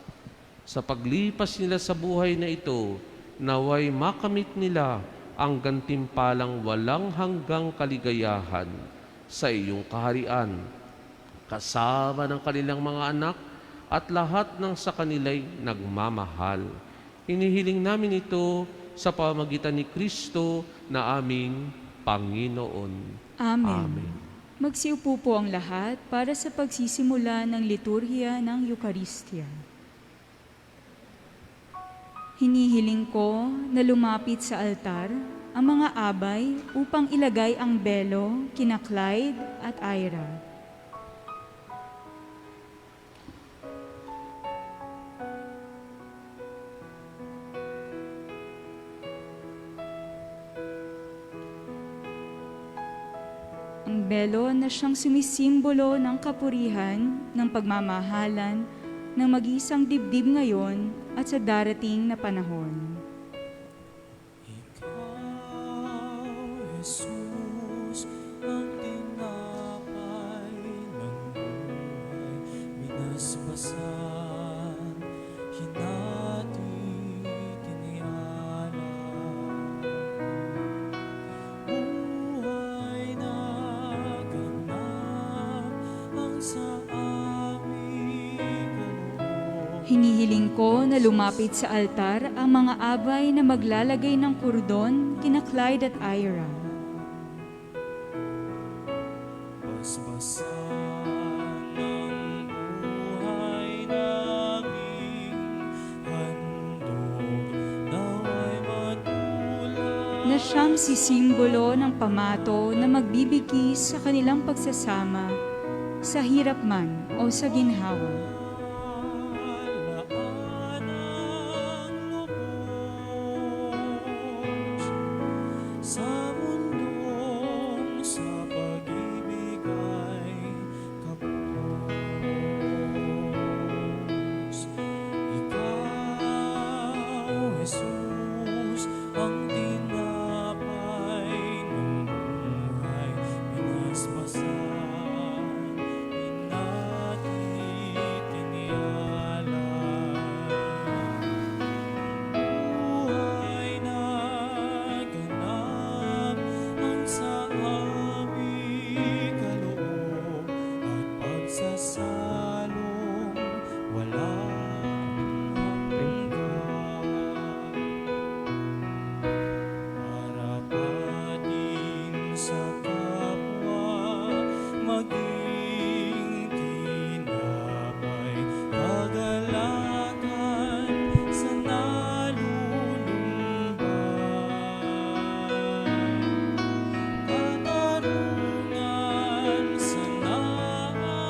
Speaker 2: Sa paglipas nila sa buhay na ito, naway makamit nila ang gantimpalang walang hanggang kaligayahan sa iyong kaharian, kasama ng kanilang mga anak at lahat ng sa kanila'y nagmamahal. Hinihiling namin ito sa pamamagitan ni Kristo na aming Panginoon.
Speaker 1: Amen.
Speaker 2: Amen.
Speaker 1: Magsiupo po ang lahat para sa pagsisimula ng liturhiya ng Eucharistia. Hinihiling ko na lumapit sa altar ang mga abay upang ilagay ang belo kina Clyde at Ira. Ang belo na siyang sumisimbolo ng kapurihan, ng pagmamahalan, ng mag-iisang dibdib ngayon at sa darating na panahon.
Speaker 6: Ikaw, Jesus, ang tinapay ng buhay, minasbasan, hinati, tinihala.
Speaker 1: Hinihiling ko na lumapit sa altar ang mga abay na maglalagay ng kordon kina Clyde at Ira.
Speaker 6: Basbasan ng buhay naming handog, nawa'y matulad.
Speaker 1: Na siyang sisimbolo ng pamato na magbibigay sa kanilang pagsasama sa hirap man o sa ginhawa.
Speaker 6: Sa mundong sa pag-ibig ay kapos. Ikaw, Jesus, ang tinapay ng buhay. Pinaspasan, pinatid, iniyalay. Buhay na ganap ang sa aming kaloob at pagsasalong walang hanggan. Marapatin sa kapwa, maging tinapay, kagalakan sa nalulumbay, katarungan sa naapi,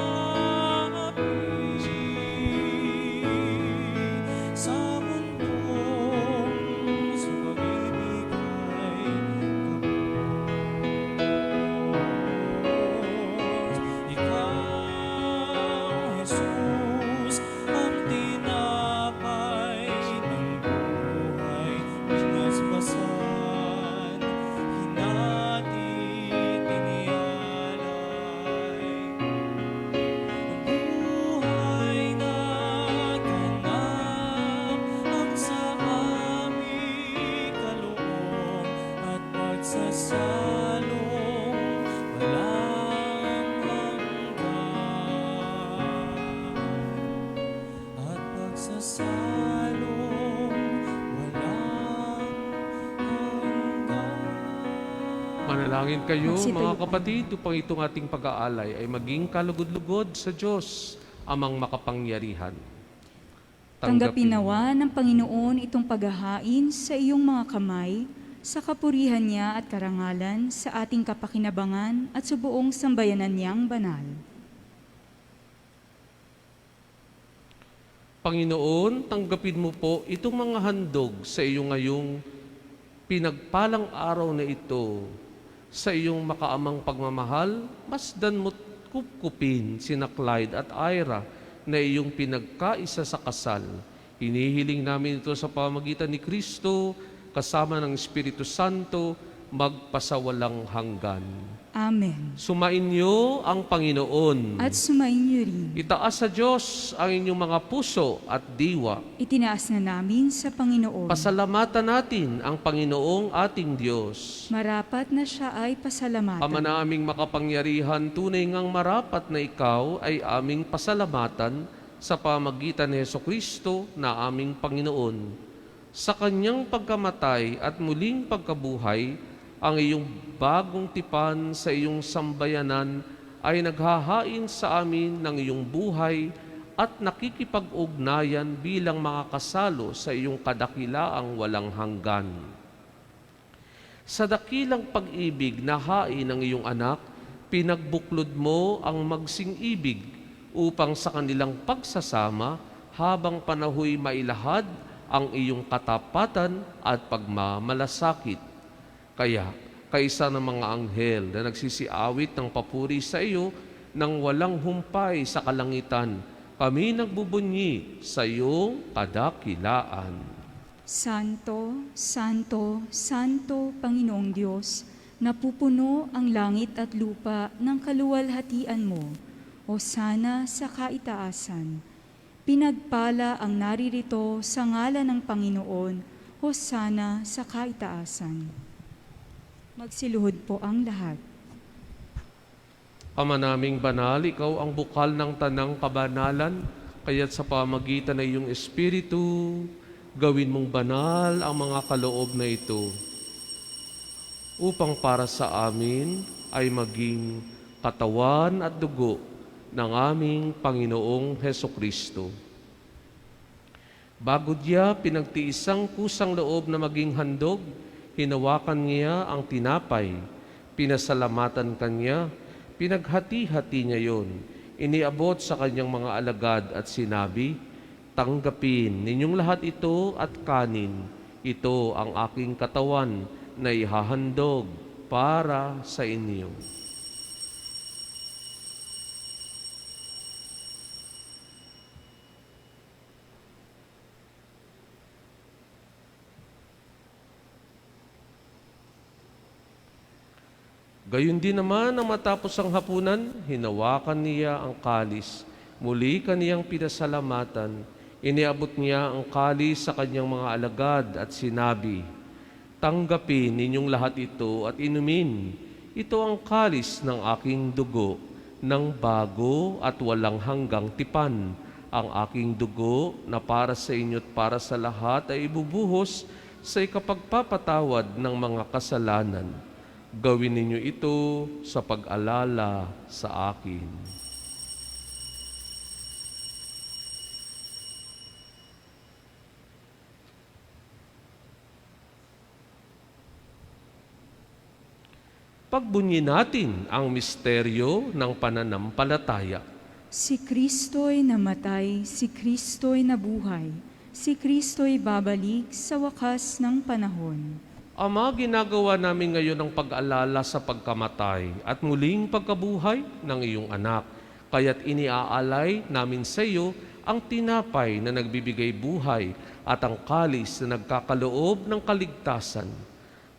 Speaker 6: sa mundong sa pag-ibig ay kapos. Ikaw, Jesus, ang tinapay ng buhay. Pinaspasan, hinatid, iniyalay. Buhay na ganap ang sa aming kaloob at pagsasalong walang hanggan. At pagsasalong walang hanggan.
Speaker 2: Manalangin kayo,
Speaker 1: Magsitayo
Speaker 2: mga
Speaker 1: tayo.
Speaker 2: kapatid, upang itong ating pag-aalay ay maging kalugod-lugod sa Diyos, amang makapangyarihan.
Speaker 1: Tanggapin nawa ng Panginoon itong paghahain sa iyong mga kamay, sa kapurihan niya at karangalan, sa ating kapakinabangan at sa buong sambayanan niyang banal.
Speaker 2: Panginoon, tanggapin mo po itong mga handog sa iyong ngayong pinagpalang araw na ito. Sa iyong makaamang pagmamahal, masdan mo't kupkupin sina Clyde at Ira na iyong pinagkaisa sa kasal. Hinihiling namin ito sa pamagitan ni Kristo, kasama ng Espiritu Santo, magpasawalang hanggan.
Speaker 1: Amen.
Speaker 2: Sumainyo ang Panginoon.
Speaker 1: At sumainyo rin.
Speaker 2: Itaas sa Diyos ang inyong mga puso at diwa.
Speaker 1: Itinaas na namin sa Panginoon.
Speaker 2: Pasalamatan natin ang Panginoong ating Diyos.
Speaker 1: Marapat na siya ay pasalamatan.
Speaker 2: Ama naming makapangyarihan, tunay ngang marapat na ikaw ay aming pasalamatan sa pamagitan ni Hesukristo na aming Panginoon. Sa kanyang pagkamatay at muling pagkabuhay, ang iyong bagong tipan sa iyong sambayanan ay naghahain sa amin ng iyong buhay at nakikipag-ugnayan bilang mga kasalo sa iyong kadakilaang walang hanggan. Sa dakilang pag-ibig na hain ng iyong anak, pinagbuklod mo ang magsing-ibig upang sa kanilang pagsasama habang panahoy mailahad ang iyong katapatan at pagmamalasakit. Kaya, kaisa ng mga anghel na nagsisiawit ng papuri sa iyo nang walang humpay sa kalangitan, kami nagbubunyi sa iyong kadakilaan.
Speaker 1: Santo, Santo, Santo, Panginoong Diyos, napupuno ang langit at lupa ng kaluwalhatian mo, o sana sa kaitaasan. Pinagpala ang naririto sa ngalan ng Panginoon, o sana sa kaitaasan. Magsiluhod po ang lahat.
Speaker 2: Ama naming banal, ikaw ang bukal ng tanang kabanalan, Kaya't sa pamagitan ng iyong Espiritu, gawin mong banal ang mga kaloob na ito, upang para sa amin ay maging katawan at dugo ng aming Panginoong Hesukristo. Bago niya pinagtiisang kusang loob na maging handog, hinawakan niya ang tinapay, pinasalamatan kanya, pinaghati-hati niya yon, iniabot sa kanyang mga alagad at sinabi, "Tanggapin ninyong lahat ito at kanin. Ito ang aking katawan na ihahandog para sa inyo." Gayon din naman ang matapos ang hapunan, hinawakan niya ang kalis. Muli kaniyang pinasalamatan. Iniabot niya ang kalis sa kanyang mga alagad at sinabi, "Tanggapin ninyong lahat ito at inumin. Ito ang kalis ng aking dugo, ng bago at walang hanggang tipan. Ang aking dugo na para sa inyo at para sa lahat ay ibubuhos sa ikapagpapatawad ng mga kasalanan. Gawin ninyo ito sa pag-alala sa akin." Pagbunyi natin ang misteryo ng pananampalataya.
Speaker 1: Si Kristo'y namatay, si Kristo'y nabuhay, si Kristo'y babalik sa wakas ng panahon.
Speaker 2: Ama, ginagawa namin ngayon ang pag-alala sa pagkamatay at muling pagkabuhay ng iyong anak. Kaya't iniaalay namin sa iyo ang tinapay na nagbibigay buhay at ang kalis na nagkakaloob ng kaligtasan.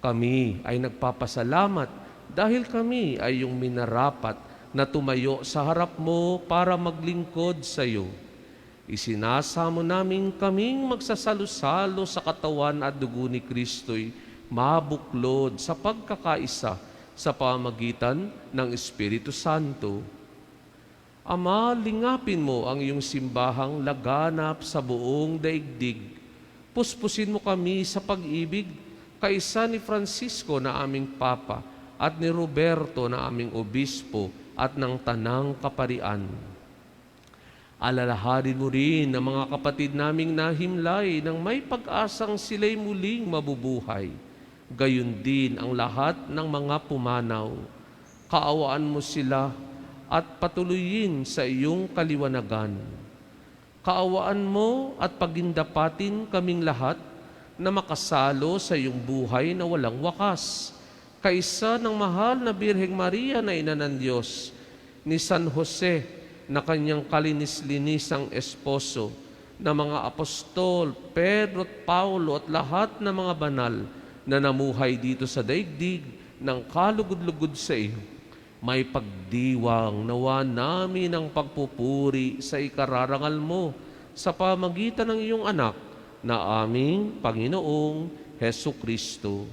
Speaker 2: Kami ay nagpapasalamat dahil kami ay iyong minarapat na tumayo sa harap mo para maglingkod sa iyo. Isinasamo namin kaming magsasalo-salo sa katawan at dugo ni Kristo'y mabuklod sa pagkakaisa sa pamagitan ng Espiritu Santo. Ama, lingapin mo ang iyong simbahang laganap sa buong daigdig. Puspusin mo kami sa pag-ibig kaisa ni Francisco na aming Papa at ni Roberto na aming Obispo at ng Tanang Kaparian. Alalahanin mo rin ang mga kapatid naming nahimlay nang may pag-asang sila'y muling mabubuhay. Gayon din ang lahat ng mga pumanaw. Kaawaan mo sila at patuloyin sa iyong kaliwanagan. Kaawaan mo at pagindapatin kaming lahat na makasalo sa iyong buhay na walang wakas. Kaisa ng mahal na Birheng Maria na Ina ng Diyos, ni San Jose na kanyang kalinis-linisang esposo, na mga apostol, Pedro at Paulo at lahat ng mga banal na namuhay dito sa daigdig ng kalugod-lugod sa iyo. May pagdiwang nawa namin ang pagpupuri sa ikararangal mo sa pamagitan ng iyong anak na aming Panginoong Hesukristo.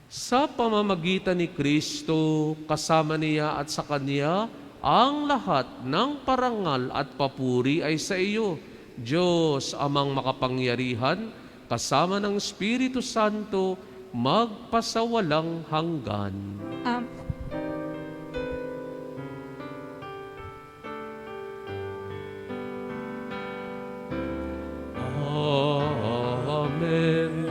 Speaker 2: Sa pamamagitan ni Kristo, kasama niya at sa Kanya, ang lahat ng parangal at papuri ay sa iyo, Diyos amang makapangyarihan, kasama ng Espiritu Santo, magpasawalang hanggan. Amen. Amen.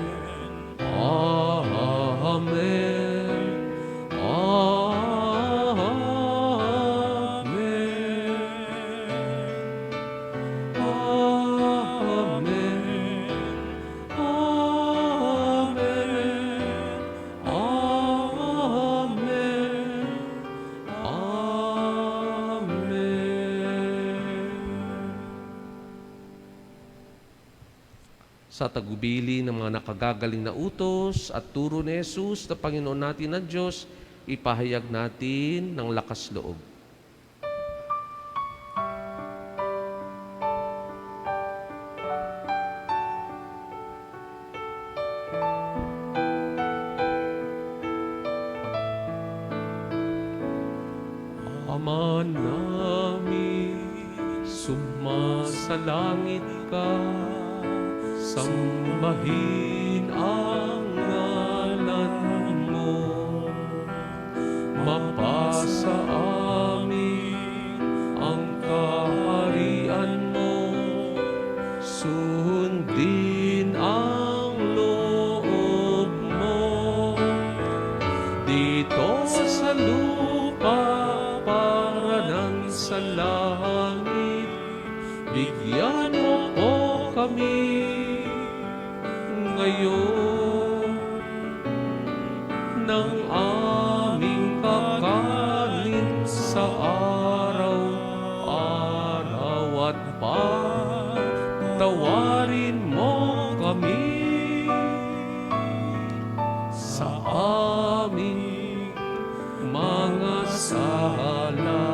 Speaker 2: Sa tagubili ng mga nakagagaling na utos at turo ni Jesus na Panginoon natin na Diyos, ipahayag natin ng lakas loob. Ama namin, Sumasalangit ka, sambahin ang ngalan mo. Mapasa amin ang kaharian mo, sundin ang loob mo. Dito sa lupa para nang sa langit, bigyan mo po kami ngayon ng aming kakanin sa araw-araw, at patawarin mo kami sa aming mga sala,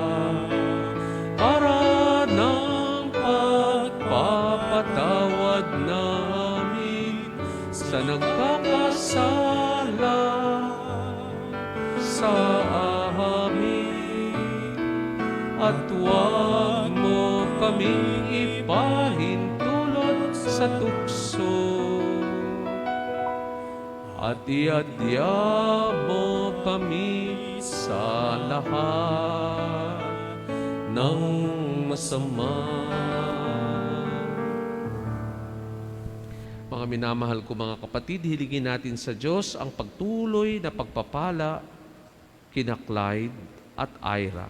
Speaker 2: para ng pagpapatawad namin sa nagkakasala sa amin. At huwag mo kaming ipahintulot sa tukso, at iadya mo kami sa lahat ng masama. Mga minamahal ko mga kapatid, hilingin natin sa Diyos ang pagtuloy na pagpapala kina Clyde at Ira.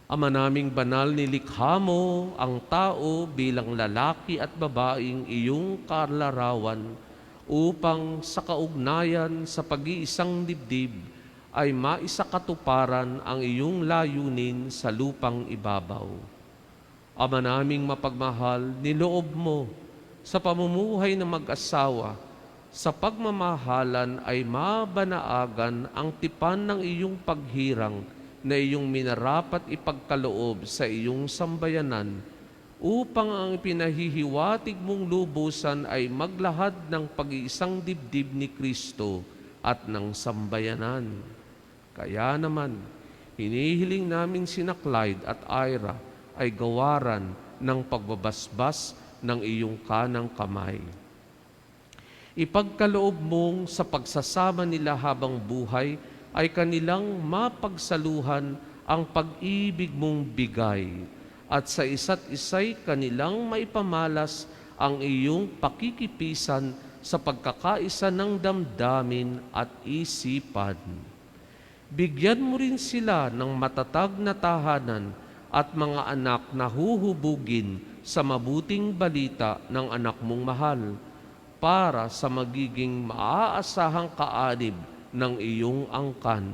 Speaker 2: Ama naming banal, nilikha mo ang tao bilang lalaki at babaeng iyong kalarawan upang sa kaugnayan sa pag-iisang dibdib ay maisakatuparan ang iyong layunin sa lupang ibabaw. Ama naming mapagmahal, niloob mo sa pamumuhay ng mag-asawa, sa pagmamahalan ay mabanaagan ang tipan ng iyong paghirang na iyong minarapat ipagkaloob sa iyong sambayanan, upang ang pinahihiwatig mong lubusan ay maglahad ng pag-iisang dibdib ni Kristo at ng sambayanan. Kaya naman, hinihiling namin sina Clyde at Ira ay gawaran ng pagbabasbas ng iyong kanang kamay. Ipagkaloob mong sa pagsasama nila habang buhay ay kanilang mapagsaluhan ang pag-ibig mong bigay, at sa isa't isa'y kanilang maipamalas ang iyong pakikipisan sa pagkakaisa ng damdamin at isipan. Bigyan mo rin sila ng matatag na tahanan at mga anak na huhubugin sa mabuting balita ng anak mong mahal, para sa magiging maaasahang kaanib ng iyong angkan.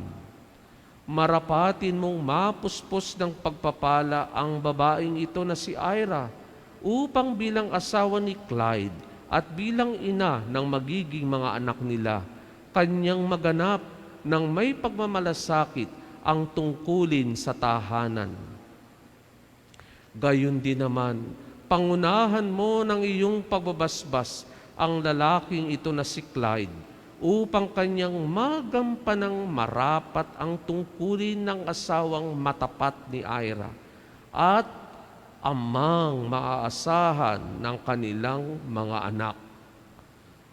Speaker 2: Marapatin mong mapuspos ng pagpapala ang babaeng ito na si Ira, upang bilang asawa ni Clyde at bilang ina ng magiging mga anak nila, kanyang maganap ng may pagmamalasakit ang tungkulin sa tahanan. Gayon din naman, pangunahan mo ng iyong pagbabasbas ang lalaking ito na si Clyde, upang kanyang magampanang marapat ang tungkulin ng asawang matapat ni Ira at amang maaasahan ng kanilang mga anak.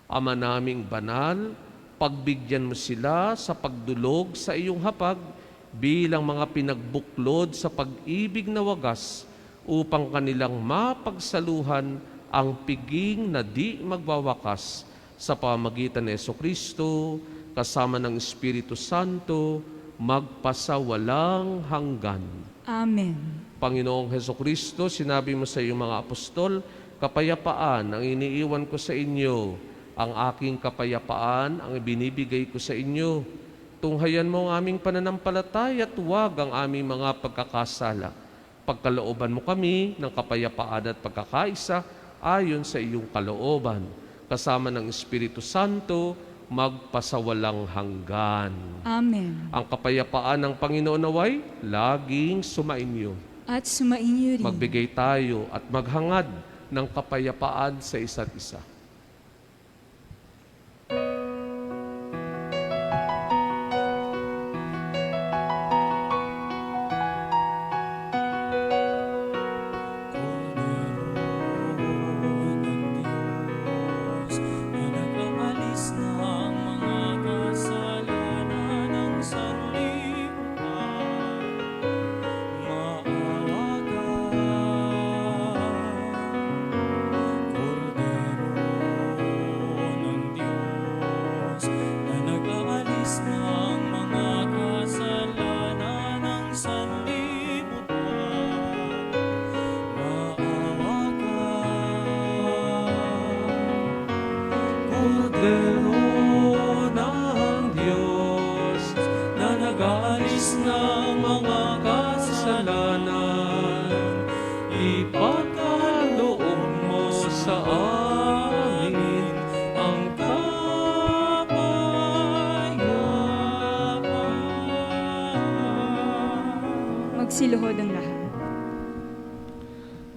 Speaker 2: Ama naming banal, pagbigyan mo sila sa pagdulog sa iyong hapag bilang mga pinagbuklod sa pag-ibig na wagas, upang kanilang mapagsaluhan ang piging na di magwawakas sa pamagitan ni Jesucristo kasama ng Espiritu Santo magpasawalang hanggan.
Speaker 1: Amen.
Speaker 2: Panginoong Jesucristo, sinabi mo sa iyong mga apostol, kapayapaan ang iniiwan ko sa inyo, ang aking kapayapaan ang ibinibigay ko sa inyo. Tunghayan mo ang aming pananampalataya at huwag ang aming mga pagkakasala. Pagkalooban mo kami ng kapayapaan at pagkakaisa ayon sa iyong kalooban, kasama ng Espiritu Santo, magpasawalang hanggan.
Speaker 1: Amen.
Speaker 2: Ang kapayapaan ng Panginoon naway laging sumainyo.
Speaker 1: At sumainyo rin.
Speaker 2: Magbigay tayo at maghangad ng kapayapaan sa isa't isa.
Speaker 1: Magsiluhod ang lahat.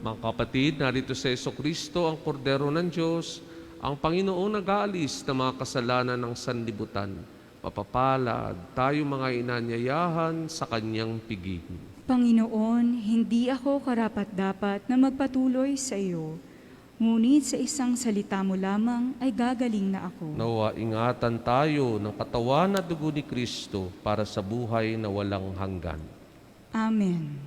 Speaker 2: Mga kapatid, narito sa Jesucristo ang Kordero ng Diyos, ang Panginoong nag-aalis ng mga kasalanan ng sanlibutan. Mapapalad tayo mga inanyayahan sa kanyang piging.
Speaker 1: Panginoon, hindi ako karapat-dapat na magpatuloy sa iyo. Ngunit sa isang salita mo lamang ay gagaling na ako.
Speaker 2: Nawa ingatan tayo ng katawan at dugo ni Kristo para sa buhay na walang hanggan.
Speaker 1: Amen.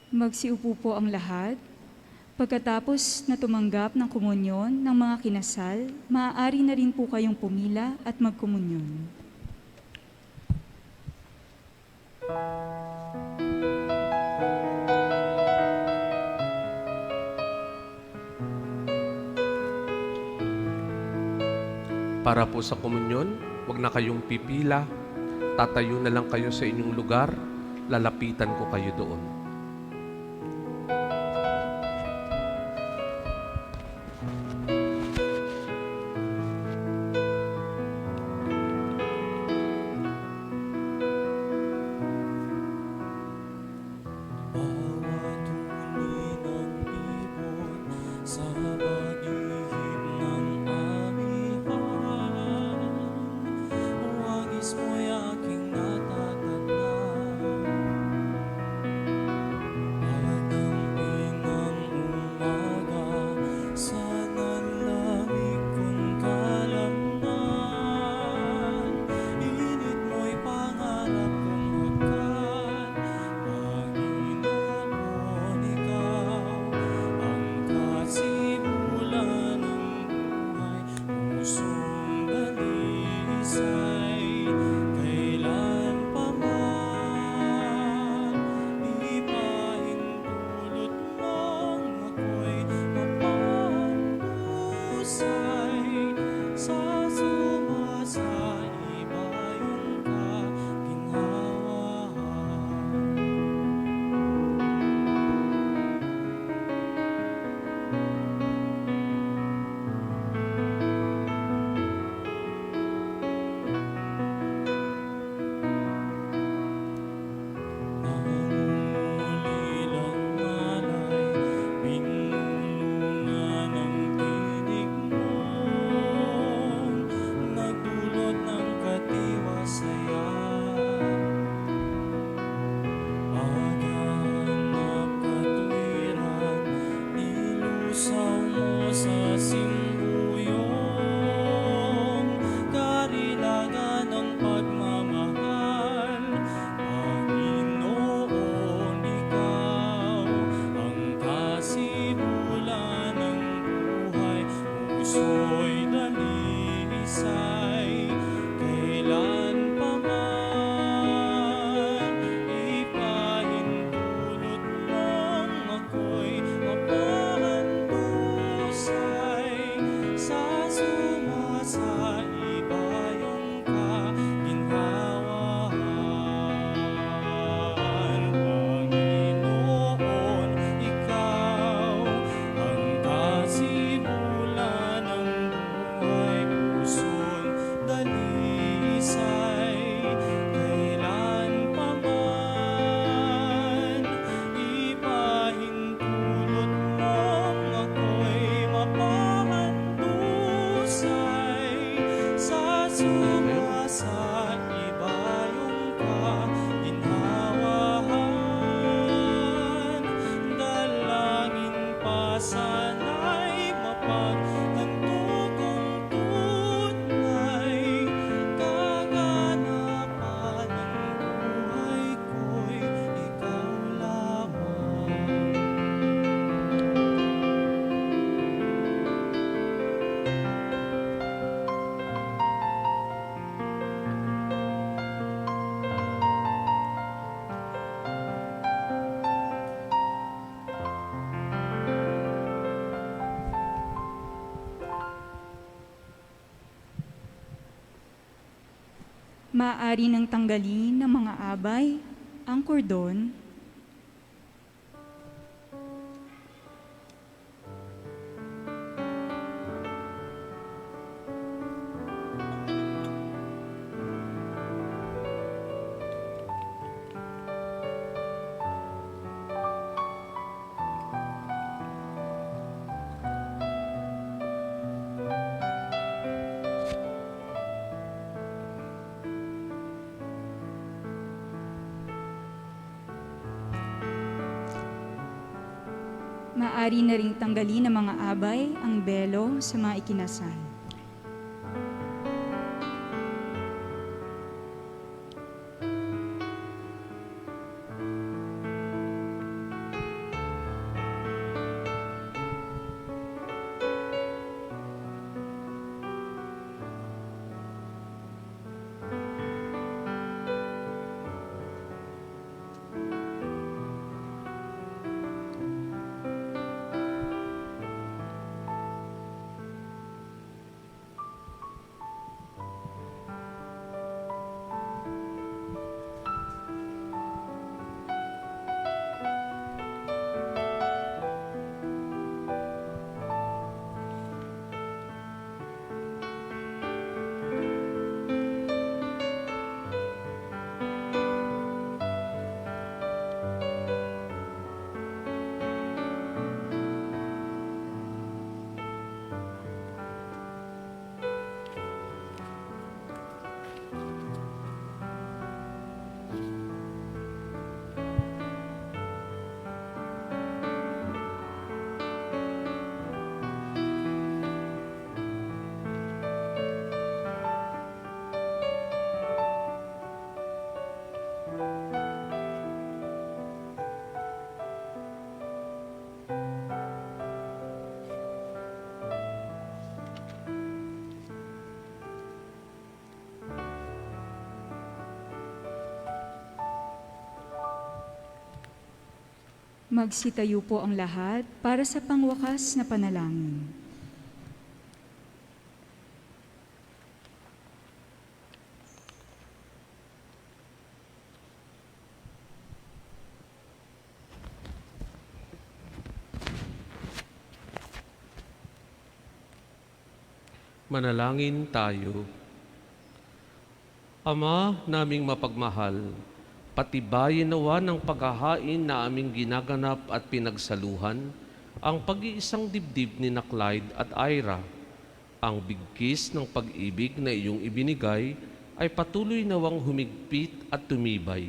Speaker 1: Magsiupo po ang lahat. Pagkatapos na tumanggap ng komunyon ng mga kinasal, maaari na rin po kayong pumila at magkomunyon.
Speaker 2: Para po sa komunyon, huwag na kayong pipila. Tatayo na lang kayo sa inyong lugar. Lalapitan ko kayo doon.
Speaker 6: Bawat huni ng ibon sa pag-ihip ng amihan, huwagis mo'y aking natatanaw. Pagdamping ng umaga sa nanlamig kong kalamnan, init mo'y pangarap kong hagkan. Panginoon, Ikaw ang kasimulan ng buhay, pusong dalisay. Kailan pa man ipahintulot mong ako'y mapahusay sa sumasaibayong kaginhawaan. Nangungulilang malay, pinulungan ang tinig mo, nagdulot ng katiwasayan. Paghanap katwiran, nilusaw mo sa simbuyong karilagan ng pagmamahal. Panginoon, Ikaw ang kasimulan ng buhay, puso'y dalisay. Kailan pa man ipahintulot mong ako'y mapahandusay sa sumasaibayong kaginhawaan. Panginoon, Ikaw ang kasimulan ng buhay, pusong dalisay. Kailan pa man ipahintulot mong ako'y mapahandusay sa sumasaibayong kaginhawaan. Dalangin pa sana'y mapagtanto kong tunay, kaganapan ng buhay ko'y ikaw lamang.
Speaker 1: Maaari nang tanggalin ng mga abay ang kordon. Maaari na ring tanggalin ng mga abay ang belo sa mga ikinasal. Magsitayo po ang lahat para sa pangwakas na panalangin.
Speaker 2: Manalangin tayo. Ama naming mapagmahal, patibayin nawa ng paghahain na aming ginaganap at pinagsaluhan ang pag-iisang dibdib ni Clyde at Ira. Ang bigkis ng pag-ibig na iyong ibinigay ay patuloy nawang humigpit at tumibay.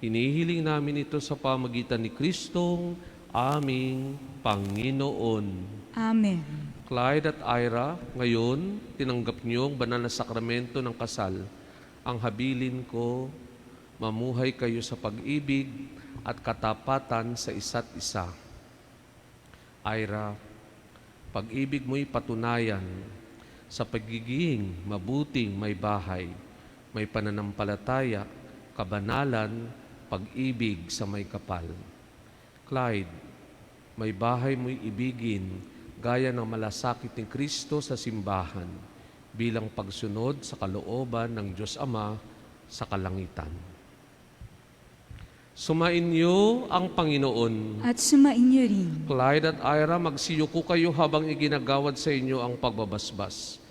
Speaker 2: Hinihiling namin ito sa pamagitan ni Kristong aming Panginoon.
Speaker 1: Amen.
Speaker 2: Clyde at Ira, ngayon tinanggap niyo ang banal na sakramento ng kasal. Ang habilin ko, mamuhay kayo sa pag-ibig at katapatan sa isa't isa. Ira, pag-ibig mo'y patunayan sa pagiging mabuting may bahay, may pananampalataya, kabanalan, pag-ibig sa may kapal. Clyde, may bahay mo'y ibigin gaya ng malasakit ni Kristo sa simbahan bilang pagsunod sa kalooban ng Diyos Ama sa kalangitan. Sumainyo ang Panginoon.
Speaker 1: At sumainyo rin.
Speaker 2: Clyde at Ira, magsiyuko kayo habang iginagawad sa inyo ang pagbabasbas.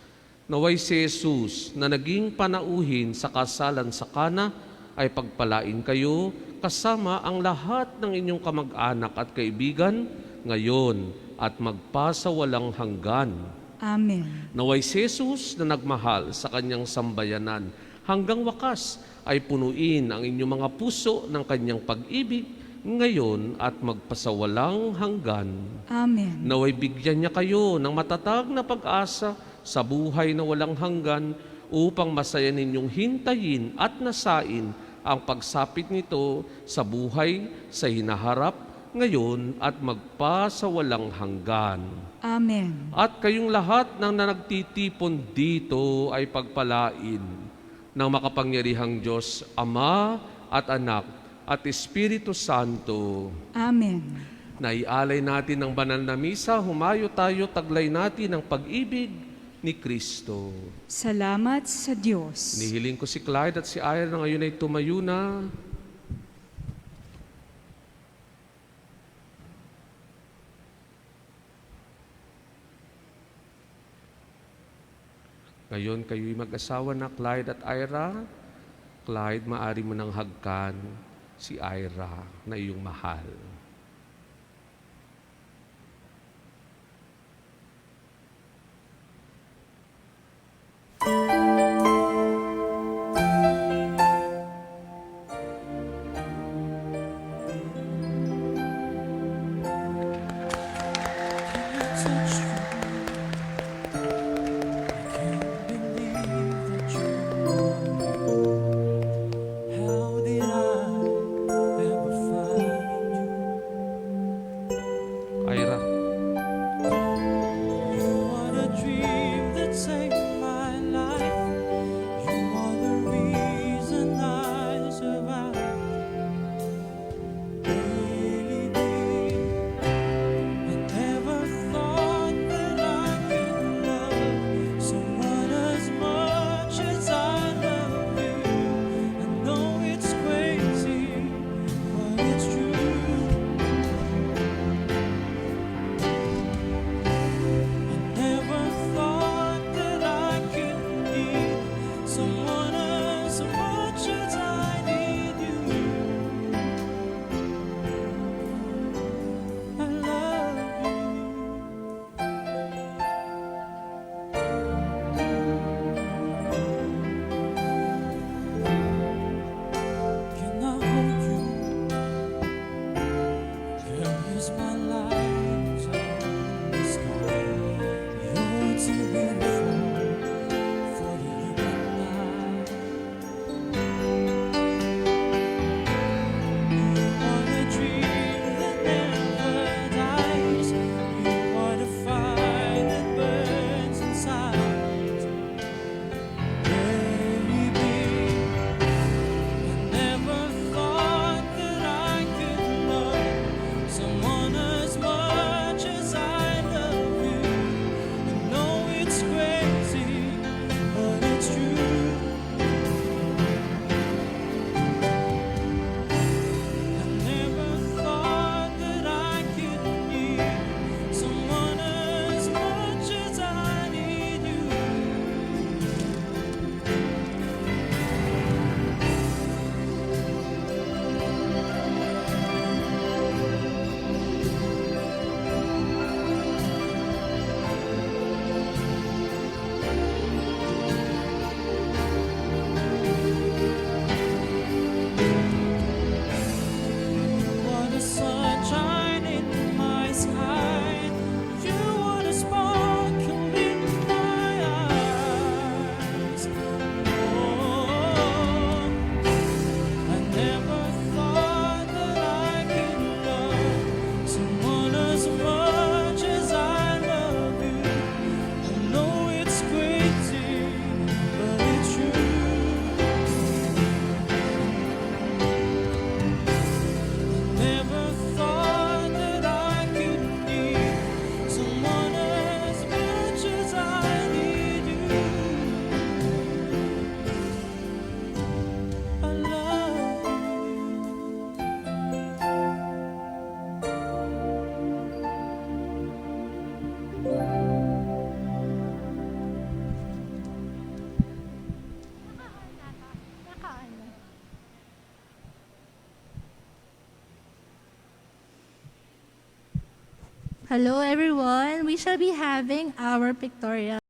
Speaker 2: Naway si Jesus na naging panauhin sa kasalan sa Kana ay pagpalain kayo kasama ang lahat ng inyong kamag-anak at kaibigan ngayon at magpasawalang hanggan.
Speaker 1: Amen.
Speaker 2: Naway si Jesus na nagmahal sa kanyang sambayanan hanggang wakas ay punuin ang inyong mga puso ng kanyang pag-ibig ngayon at magpasawalang hanggan.
Speaker 1: Amen.
Speaker 2: Naway bigyan niya kayo ng matatag na pag-asa sa buhay na walang hanggan upang masaya ninyong hintayin at nasain ang pagsapit nito sa buhay sa hinaharap ngayon at magpasawalang hanggan.
Speaker 1: Amen.
Speaker 2: At kayong lahat ng nagtitipon dito ay pagpalain ng makapangyarihang Diyos, Ama at Anak at Espiritu Santo.
Speaker 1: Amen.
Speaker 2: Naialay natin ng banal na misa, humayo tayo, taglay natin ang pag-ibig ni Kristo.
Speaker 1: Salamat sa Diyos.
Speaker 2: Nihiling ko si Clyde at si Ira na ngayon ay tumayo na. Ngayon kayo'y mag-asawa na Clyde at Ira. Clyde, maari mo nang hagkan si Ira na iyong mahal.
Speaker 6: Touch you. I can't believe that you're mine. How did I ever find you?
Speaker 2: Ira,
Speaker 6: You are the dream that saved my life. You are the reason I survived. Baby, I never thought that I could love someone as much as I love you. I know it's crazy, but it's true. Never thought that I could need someone as much as I need you. I love you. Can I hold you? Girl, here's my light on the sky. You're too beautiful for you and I. You are the dream that never dies. You are the fire that burns inside. Baby, I never thought that I could love someone as much as I love you. I know it's crazy, but it's true. I never thought that I could need someone as much as I need you. You are the sunshine in my sky. You are the sparkle in my eyes. Oh, I never thought that I could love someone as much as I love you. I know it's crazy, but it's true. Never thought that I could need someone as much as I need you. I love you.
Speaker 7: Hello everyone, we shall be having our pictorial